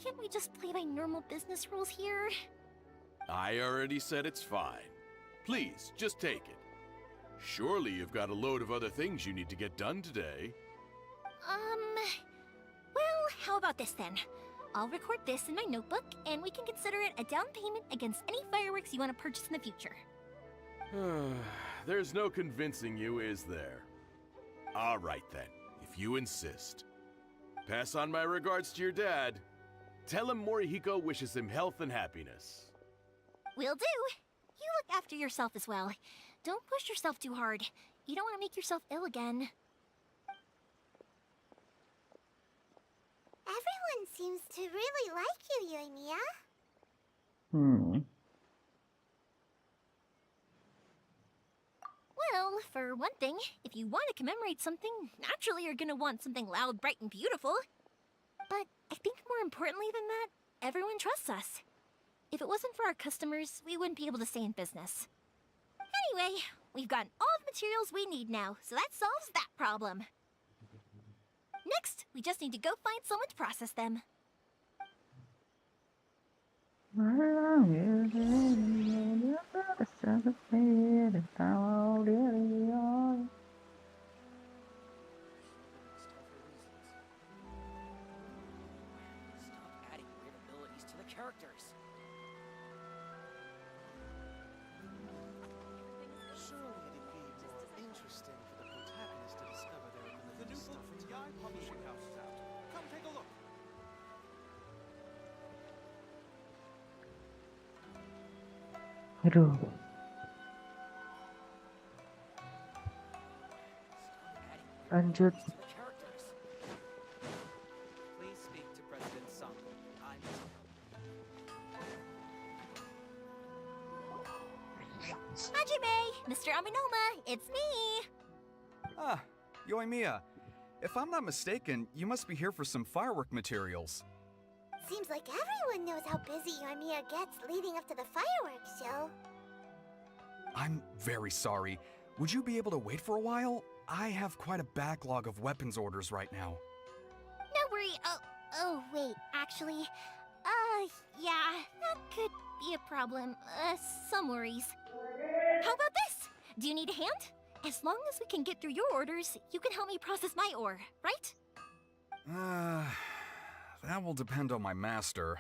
Can't we just play by normal business rules here? I already said it's fine. Please, just take it. Surely you've got a load of other things you need to get done today. Well, how about this then? I'll record this in my notebook, and we can consider it a down payment against any fireworks you want to purchase in the future. There's no convincing you, is there? All right then, if you insist. Pass on my regards to your dad. Tell him Morihiko wishes him health and happiness. Will do. You look after yourself as well. Don't push yourself too hard. You don't want to make yourself ill again. Everyone seems to really like you, Yoimiya. Well, for one thing, if you want to commemorate something, naturally you're gonna want something loud, bright, and beautiful. But I think more importantly than that, everyone trusts us. If it wasn't for our customers, we wouldn't be able to stay in business. Anyway, we've gotten all the materials we need now, so that solves that problem. Next, we just need to go find someone to process them. Characters. Surely it'd be more interesting for the protagonist to discover their abilities. The new book from Yai Publishing House is out. Come take a look. Aduh. Lanjut. Please speak to President Sung. Hajime! Mr. Aminoma, it's me! Ah, Yoimiya. If I'm not mistaken, you must be here for some firework materials. Seems like everyone knows how busy Yoimiya gets leading up to the fireworks show. I'm very sorry. Would you be able to wait for a while? I have quite a backlog of weapons orders right now. No worry. Oh, wait, actually, yeah, that could be a problem. Some worries. How about this? Do you need a hand? As long as we can get through your orders, you can help me process my ore, right? That will depend on my master.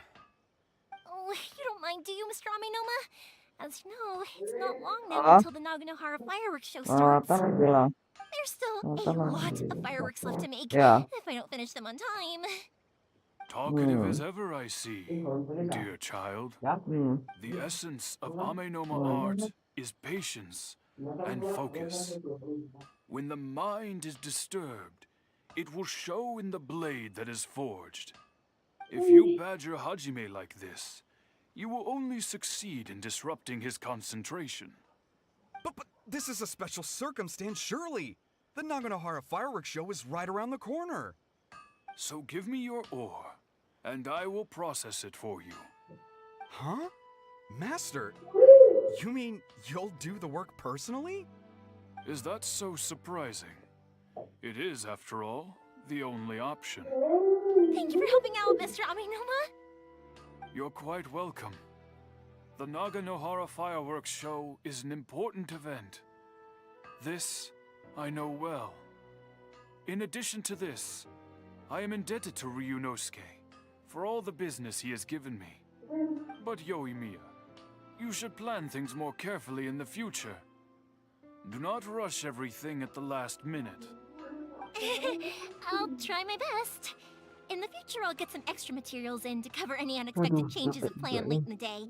Oh, you don't mind, do you, Mr. Aminoma? As you know, it's not long now until the Naganohara fireworks show starts. There's still a lot of fireworks left to make, if I don't finish them on time. Talkative as ever, I see, dear child. The essence of Amenoma art is patience and focus. When the mind is disturbed, it will show in the blade that is forged. If you badger Hajime like this, you will only succeed in disrupting his concentration. But this is a special circumstance, surely. The Naganohara fireworks show is right around the corner. So give me your ore, and I will process it for you. Huh? Master, you mean you'll do the work personally? Is that so surprising? It is, after all, the only option. Thank you for helping out, Mr. Aminoma. You're quite welcome. The Naganohara fireworks show is an important event. This I know well. In addition to this, I am indebted to Ryunosuke for all the business he has given me. But Yoimiya, you should plan things more carefully in the future. Do not rush everything at the last minute. I'll try my best. In the future, I'll get some extra materials in to cover any unexpected changes of plan late in the day.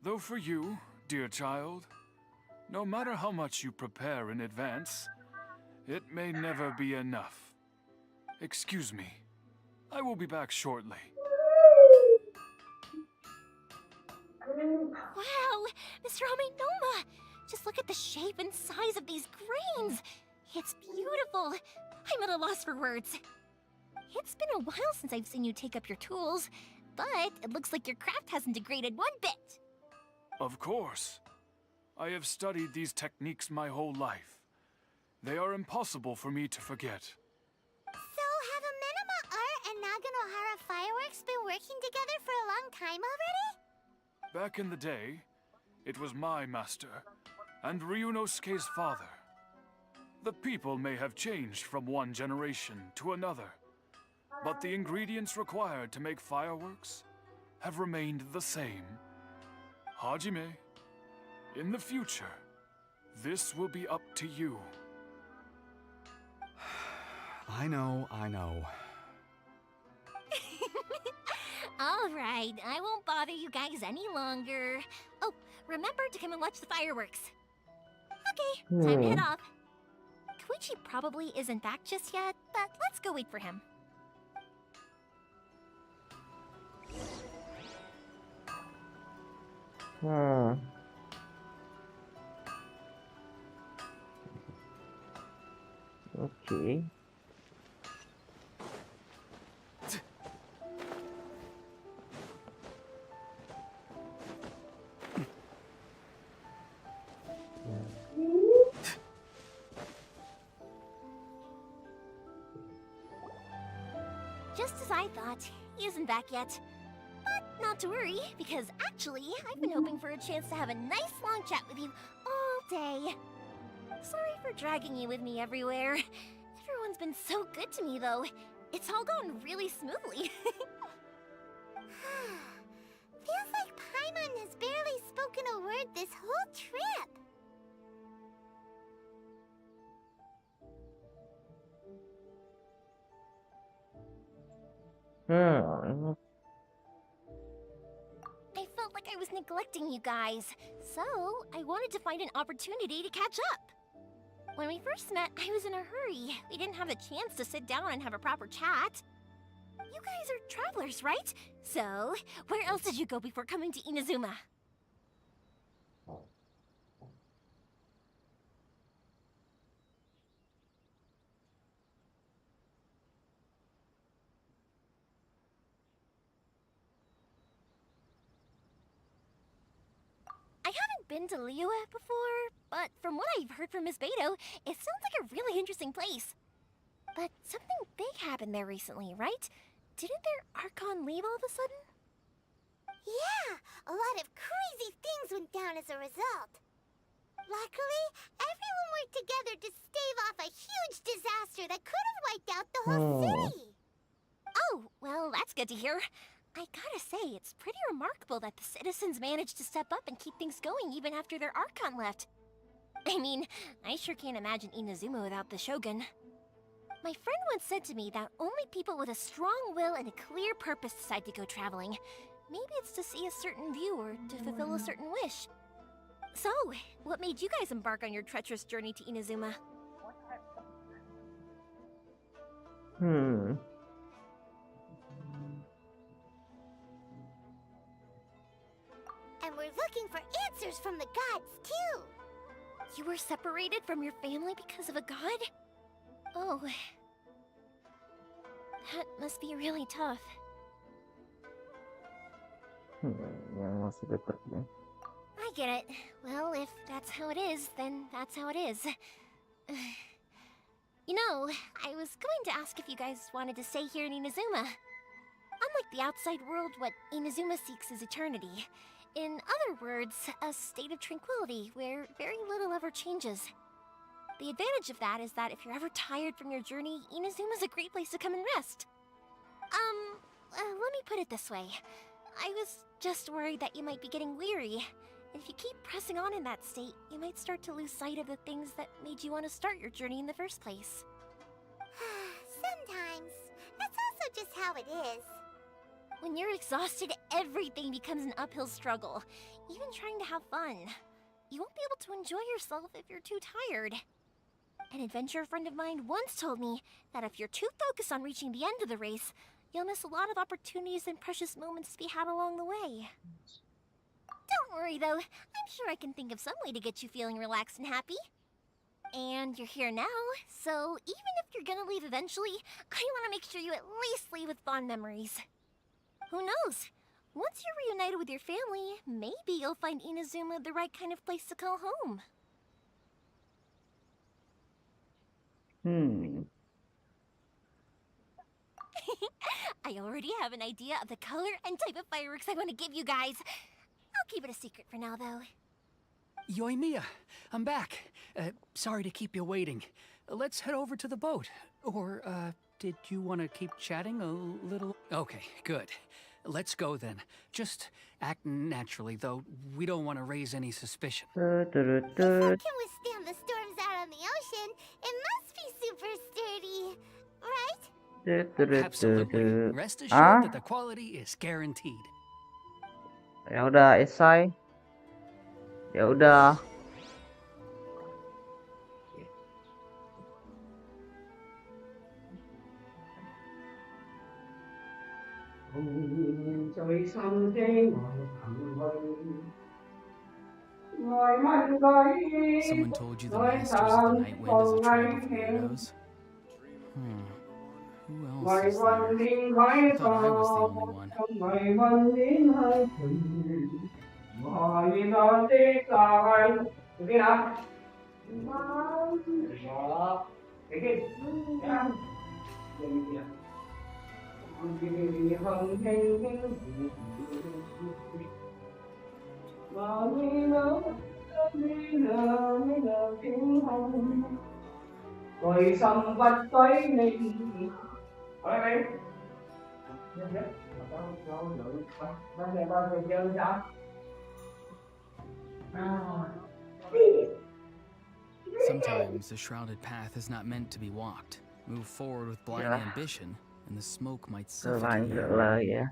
Though for you, dear child, no matter how much you prepare in advance, it may never be enough. Excuse me. I will be back shortly. Wow, Mr. Aminoma! Just look at the shape and size of these grains! It's beautiful! I'm at a loss for words. It's been a while since I've seen you take up your tools, but it looks like your craft hasn't degraded one bit. Of course. I have studied these techniques my whole life. They are impossible for me to forget. So, have Amenoma Art and Naganohara Fireworks been working together for a long time already? Back in the day, it was my master, and Ryunosuke's father. The people may have changed from one generation to another, but the ingredients required to make fireworks have remained the same. Hajime, in the future, this will be up to you. I know. All right, I won't bother you guys any longer. Oh, remember to come and watch the fireworks. Okay, time to head off. Koichi probably isn't back just yet, but let's go wait for him. Okay. Just as I thought, he isn't back yet. But not to worry, because actually, I've been hoping for a chance to have a nice long chat with you all day. Sorry for dragging you with me everywhere. Everyone's been so good to me, though. It's all gone really smoothly. Feels like Paimon has barely spoken a word this whole trip. I felt like I was neglecting you guys, so I wanted to find an opportunity to catch up. When we first met, I was in a hurry. We didn't have the chance to sit down and have a proper chat. You guys are travelers, right? So, where else did you go before coming to Inazuma? I haven't been to Liyue before, but from what I've heard from Miss Beidou, it sounds like a really interesting place. But something big happened there recently, right? Didn't their Archon leave all of a sudden? Yeah, a lot of crazy things went down as a result. Luckily, everyone worked together to stave off a huge disaster that could have wiped out the whole city. Oh, well, that's good to hear. I gotta say, it's pretty remarkable that the citizens managed to step up and keep things going even after their Archon left. I mean, I sure can't imagine Inazuma without the Shogun. My friend once said to me that only people with a strong will and a clear purpose decide to go traveling. Maybe it's to see a certain view or to fulfill a certain wish. So, what made you guys embark on your treacherous journey to Inazuma? And we're looking for answers from the gods, too. You were separated from your family because of a god? Oh. That must be really tough. Yang masih dekat ya. I get it. Well, if that's how it is, then that's how it is. You know, I was going to ask if you guys wanted to stay here in Inazuma. Unlike the outside world, what Inazuma seeks is eternity. In other words, a state of tranquility where very little ever changes. The advantage of that is that if you're ever tired from your journey, Inazuma's a great place to come and rest. Let me put it this way. I was just worried that you might be getting weary. And if you keep pressing on in that state, you might start to lose sight of the things that made you want to start your journey in the first place. Sometimes. That's also just how it is. When you're exhausted, everything becomes an uphill struggle. Even trying to have fun. You won't be able to enjoy yourself if you're too tired. An adventurer friend of mine once told me that if you're too focused on reaching the end of the race, you'll miss a lot of opportunities and precious moments to be had along the way. Don't worry though, I'm sure I can think of some way to get you feeling relaxed and happy. And you're here now, so even if you're gonna leave eventually, I want to make sure you at least leave with fond memories. Who knows? Once you're reunited with your family, maybe you'll find Inazuma the right kind of place to call home. I already have an idea of the color and type of fireworks I want to give you guys. I'll keep it a secret for now, though. Yoimiya, I'm back. Sorry to keep you waiting. Let's head over to the boat. Or, did you want to keep chatting a little? Okay, good. Let's go then. Just act naturally, though. We don't want to raise any suspicion. If it can withstand the storms out on the ocean, it must be super sturdy. Absolutely. Rest assured Ah, that the quality is guaranteed. ya udah esai. Ya udah. Trời xanh thế ngọn thẳm vân, ngồi mắt gái Someone told you the nói Masters of the sáng Night Wind is a con tribe ngay of thêm. weirdos? Who else Ngày is văn there? linh khói I thought I was the pháo, only one. trong ngày văn linh hai thuyền, ngồi non tết dài. Được cái nào? Đó. Cái kia. Cái nào? Dừng kìa. Hồng hình mà mi nở mi nở tiếng hồng rồi xăm vắt tới mình ở đây ba người chơi sao Sometimes the shrouded path is not meant to be walked. Move forward with blind ambition, and the smoke might suffocate you. Lời vậy.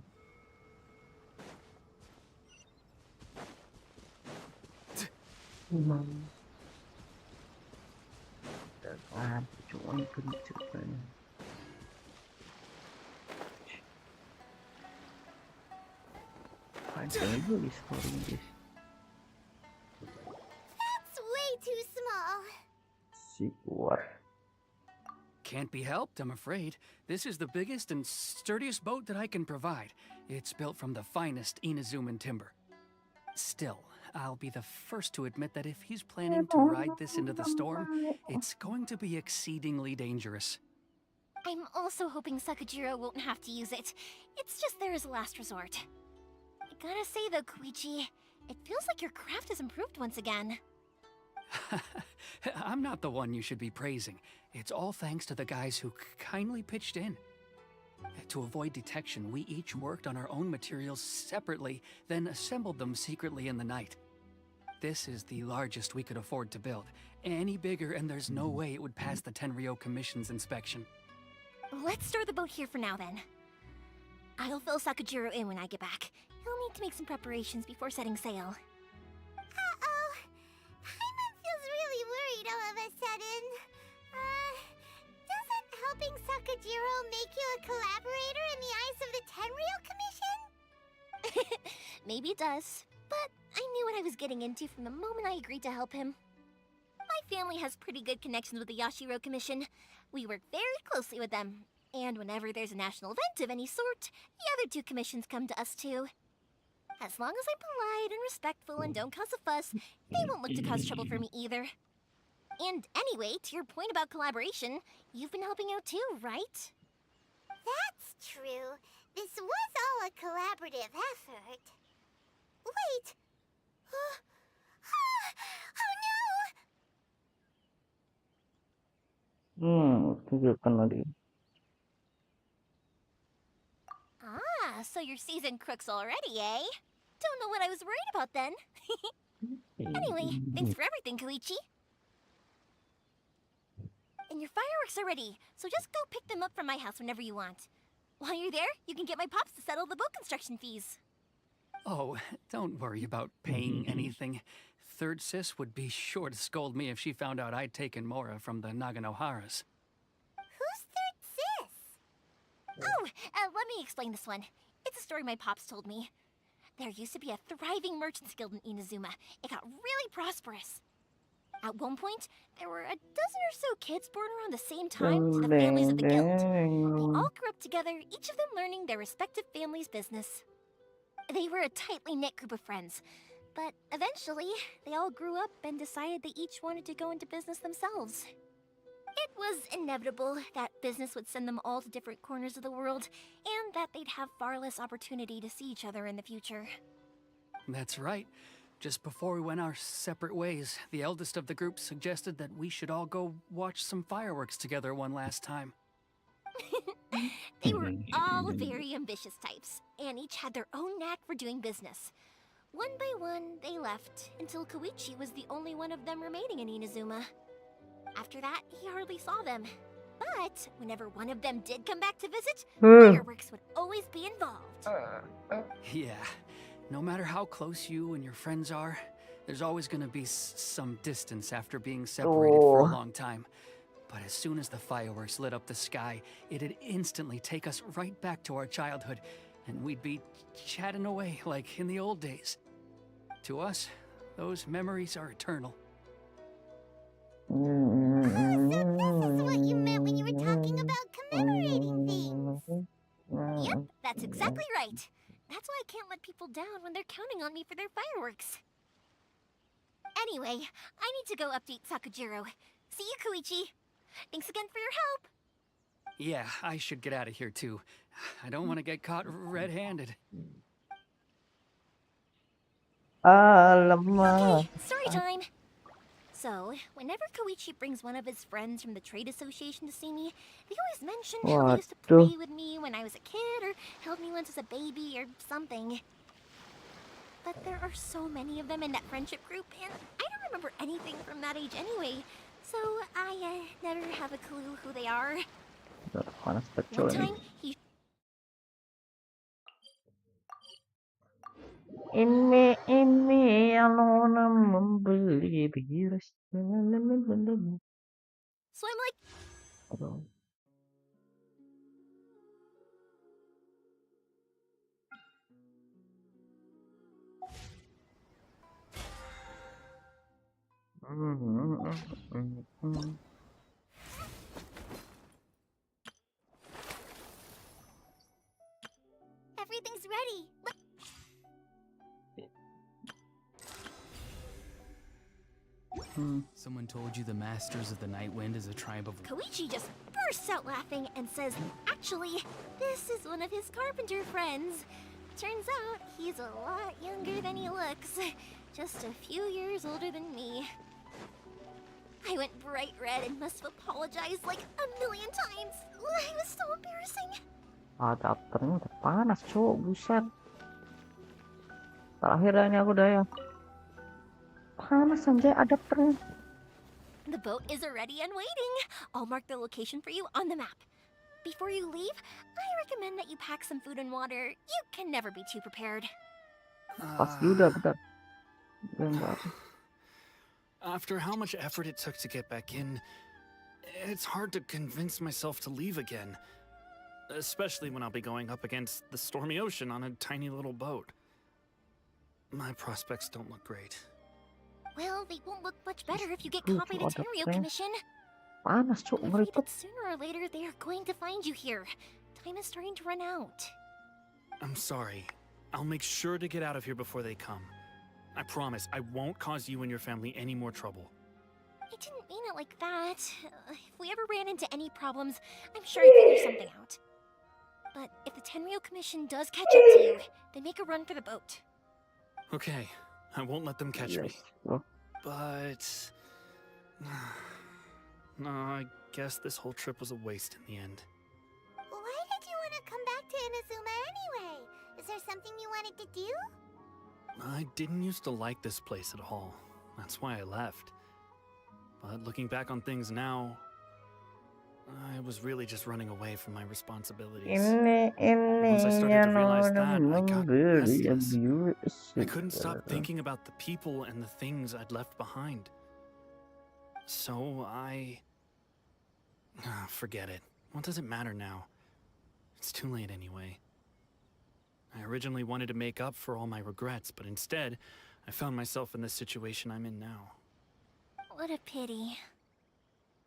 That's way too small. Can't be helped, I'm afraid. This is the biggest and sturdiest boat that I can provide. It's built from the finest Inazuman timber. Still, I'll be the first to admit that if he's planning to ride this into the storm, it's going to be exceedingly dangerous. I'm also hoping Sakajiro won't have to use it. It's just there as a last resort. I gotta say though, Koichi, it feels like your craft has improved once again. I'm not the one you should be praising. It's all thanks to the guys who kindly pitched in. To avoid detection, we each worked on our own materials separately, then assembled them secretly in the night. This is the largest we could afford to build. Any bigger and there's no way it would pass the Tenryou Commission's inspection. Let's store the boat here for now then. I'll fill Sakajiro in when I get back. He'll need to make some preparations before setting sail. Uh-oh. Paimon feels really worried all of a sudden. Doesn't helping Sakajiro make you a collaborator in the eyes of the Tenryou Commission? Maybe it does, but I knew what I was getting into from the moment I agreed to help him. My family has pretty good connections with the Yashiro Commission. We work very closely with them, and whenever there's a national event of any sort, the other two commissions come to us too. As long as I'm polite and respectful and don't cause a fuss, they won't look to cause trouble for me either. And anyway, to your point about collaboration, you've been helping out too, right? That's true. This was all a collaborative effort. Wait! Oh no! Tunjukkan lagi. Ah, so you're seasoned crooks already, eh? Don't know what I was worried about then. Anyway, thanks for everything, Koichi. And your fireworks are ready, so just go pick them up from my house whenever you want. While you're there, you can get my pops to settle the boat construction fees. Oh, don't worry about paying anything. Third Sis would be sure to scold me if she found out I'd taken Mora from the Naganoharas. Who's Third Sis? Oh, let me explain this one. It's a story my pops told me. There used to be a thriving merchants guild in Inazuma. It got really prosperous. At one point, there were a dozen or so kids born around the same time to the families of the guild. They all grew up together, each of them learning their respective family's business. They were a tightly knit group of friends, but eventually, they all grew up and decided they each wanted to go into business themselves. It was inevitable that business would send them all to different corners of the world, and that they'd have far less opportunity to see each other in the future. That's right. Just before we went our separate ways, the eldest of the group suggested that we should all go watch some fireworks together one last time. They were all very ambitious types, and each had their own knack for doing business. One by one, they left, until Koichi was the only one of them remaining in Inazuma. After that, he hardly saw them. But whenever one of them did come back to visit, fireworks would always be involved. Yeah, no matter how close you and your friends are, there's always gonna be some distance after being separated for a long time. But as soon as the fireworks lit up the sky, it'd instantly take us right back to our childhood, and we'd be chatting away like in the old days. To us, those memories are eternal. So this is what you meant when you were talking about commemorating things. Yep, that's exactly right. That's why I can't let people down when they're counting on me for their fireworks. Anyway, I need to go update Sakujiro. See you, Koichi. Thanks again for your help. Yeah, I should get out of here too. I don't want to get caught red-handed. Okay, story time. So, whenever Koichi brings one of his friends from the trade association to see me, they always mention how they used to play with me when I was a kid, or held me once as a baby, or something. But there are so many of them in that friendship group, and I don't remember anything from that age anyway. So, I never have a clue who they are. One time, he... Ini alona membeli virus. So I'm like... Everything's ready. Someone told you the Masters of the Night Wind is a tribe of... Koichi just bursts out laughing and says, actually, this is one of his carpenter friends. Turns out he's a lot younger than he looks. Just a few years older than me. I went bright red and must have apologized like a million times. It was so embarrassing. Adapternya udah panas, cok. Buset. Terakhir dah ini aku udah ya. Panas anjay adapternya. The boat is ready and waiting. I'll mark the location for you on the map. Before you leave, I recommend that you pack some food and water. You can never be too prepared. Pas udah bentar. Bentar. After how much effort it took to get back in, it's hard to convince myself to leave again. Especially when I'll be going up against the stormy ocean on a tiny little boat. My prospects don't look great. Well, they won't look much better if you get caught by the Tenryou Commission. Panas, cok. I'm afraid that sooner or later they are going to find you here. Time is starting to run out. I'm sorry. I'll make sure to get out of here before they come. I promise I won't cause you and your family any more trouble. I didn't mean it like that. If we ever ran into any problems, I'm sure I'd figure something out. But if the Tenryou Commission does catch up to you, they make a run for the boat. Okay, I won't let them catch me. But... no, I guess this whole trip was a waste in the end. Why did you want to come back to Inazuma anyway? Is there something you wanted to do? I didn't used to like this place at all. That's why I left. But looking back on things now, I was really just running away from my responsibilities. Once I started to realize that, I got restless. I couldn't stop thinking about the people and the things I'd left behind. So forget it. What does it matter now? It's too late anyway. I originally wanted to make up for all my regrets, but instead, I found myself in the situation I'm in now. What a pity.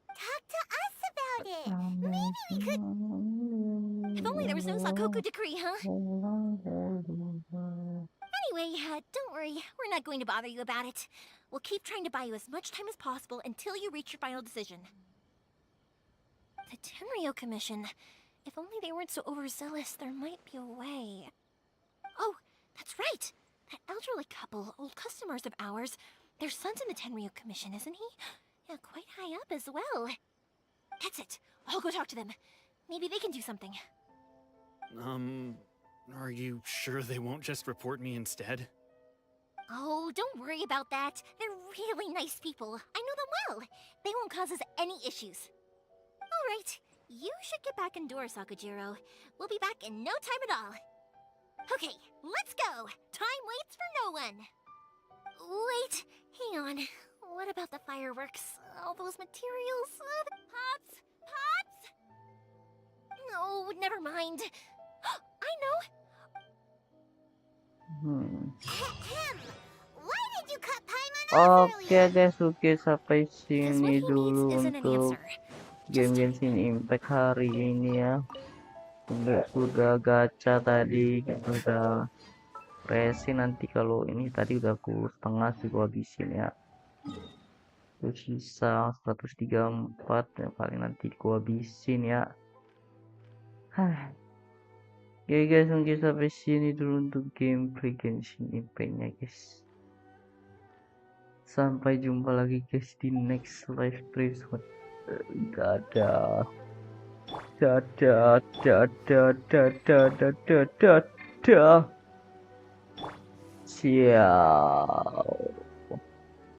Talk to us about it. Maybe we could... If only there was no Sakoku decree, huh? Anyway, don't worry. We're not going to bother you about it. We'll keep trying to buy you as much time as possible until you reach your final decision. The Tenryou Commission. If only they weren't so overzealous, there might be a way. Oh, that's right! That elderly couple, old customers of ours, their son's in the Tenryou Commission, isn't he? Yeah, quite high up as well. That's it. I'll go talk to them. Maybe they can do something. Are you sure they won't just report me instead? Oh, don't worry about that. They're really nice people. I know them well. They won't cause us any issues. Alright, you should get back indoors, Sakujiro. We'll be back in no time at all. Okay, let's go! Time waits for no one! Wait, hang on. What about the fireworks? All those materials? Pops? Pops? No, never mind. I know! Why did you cut Paimon off Oke earlier? guys, oke sampai sini dulu untuk game Genshin Impact hari ini ya. Udah gacha tadi, udah resin. Nanti kalau ini tadi udah aku setengah sih gua habisin ya. Terus sisa 134 ya, paling nanti gua habisin ya. Oke guys, mungkin sampai sini dulu untuk gameplay Genshin Impact-nya guys. Sampai jumpa lagi guys di next live stream. Dadah. Dadah, dadah, dadah, dadah, dadah. Siap.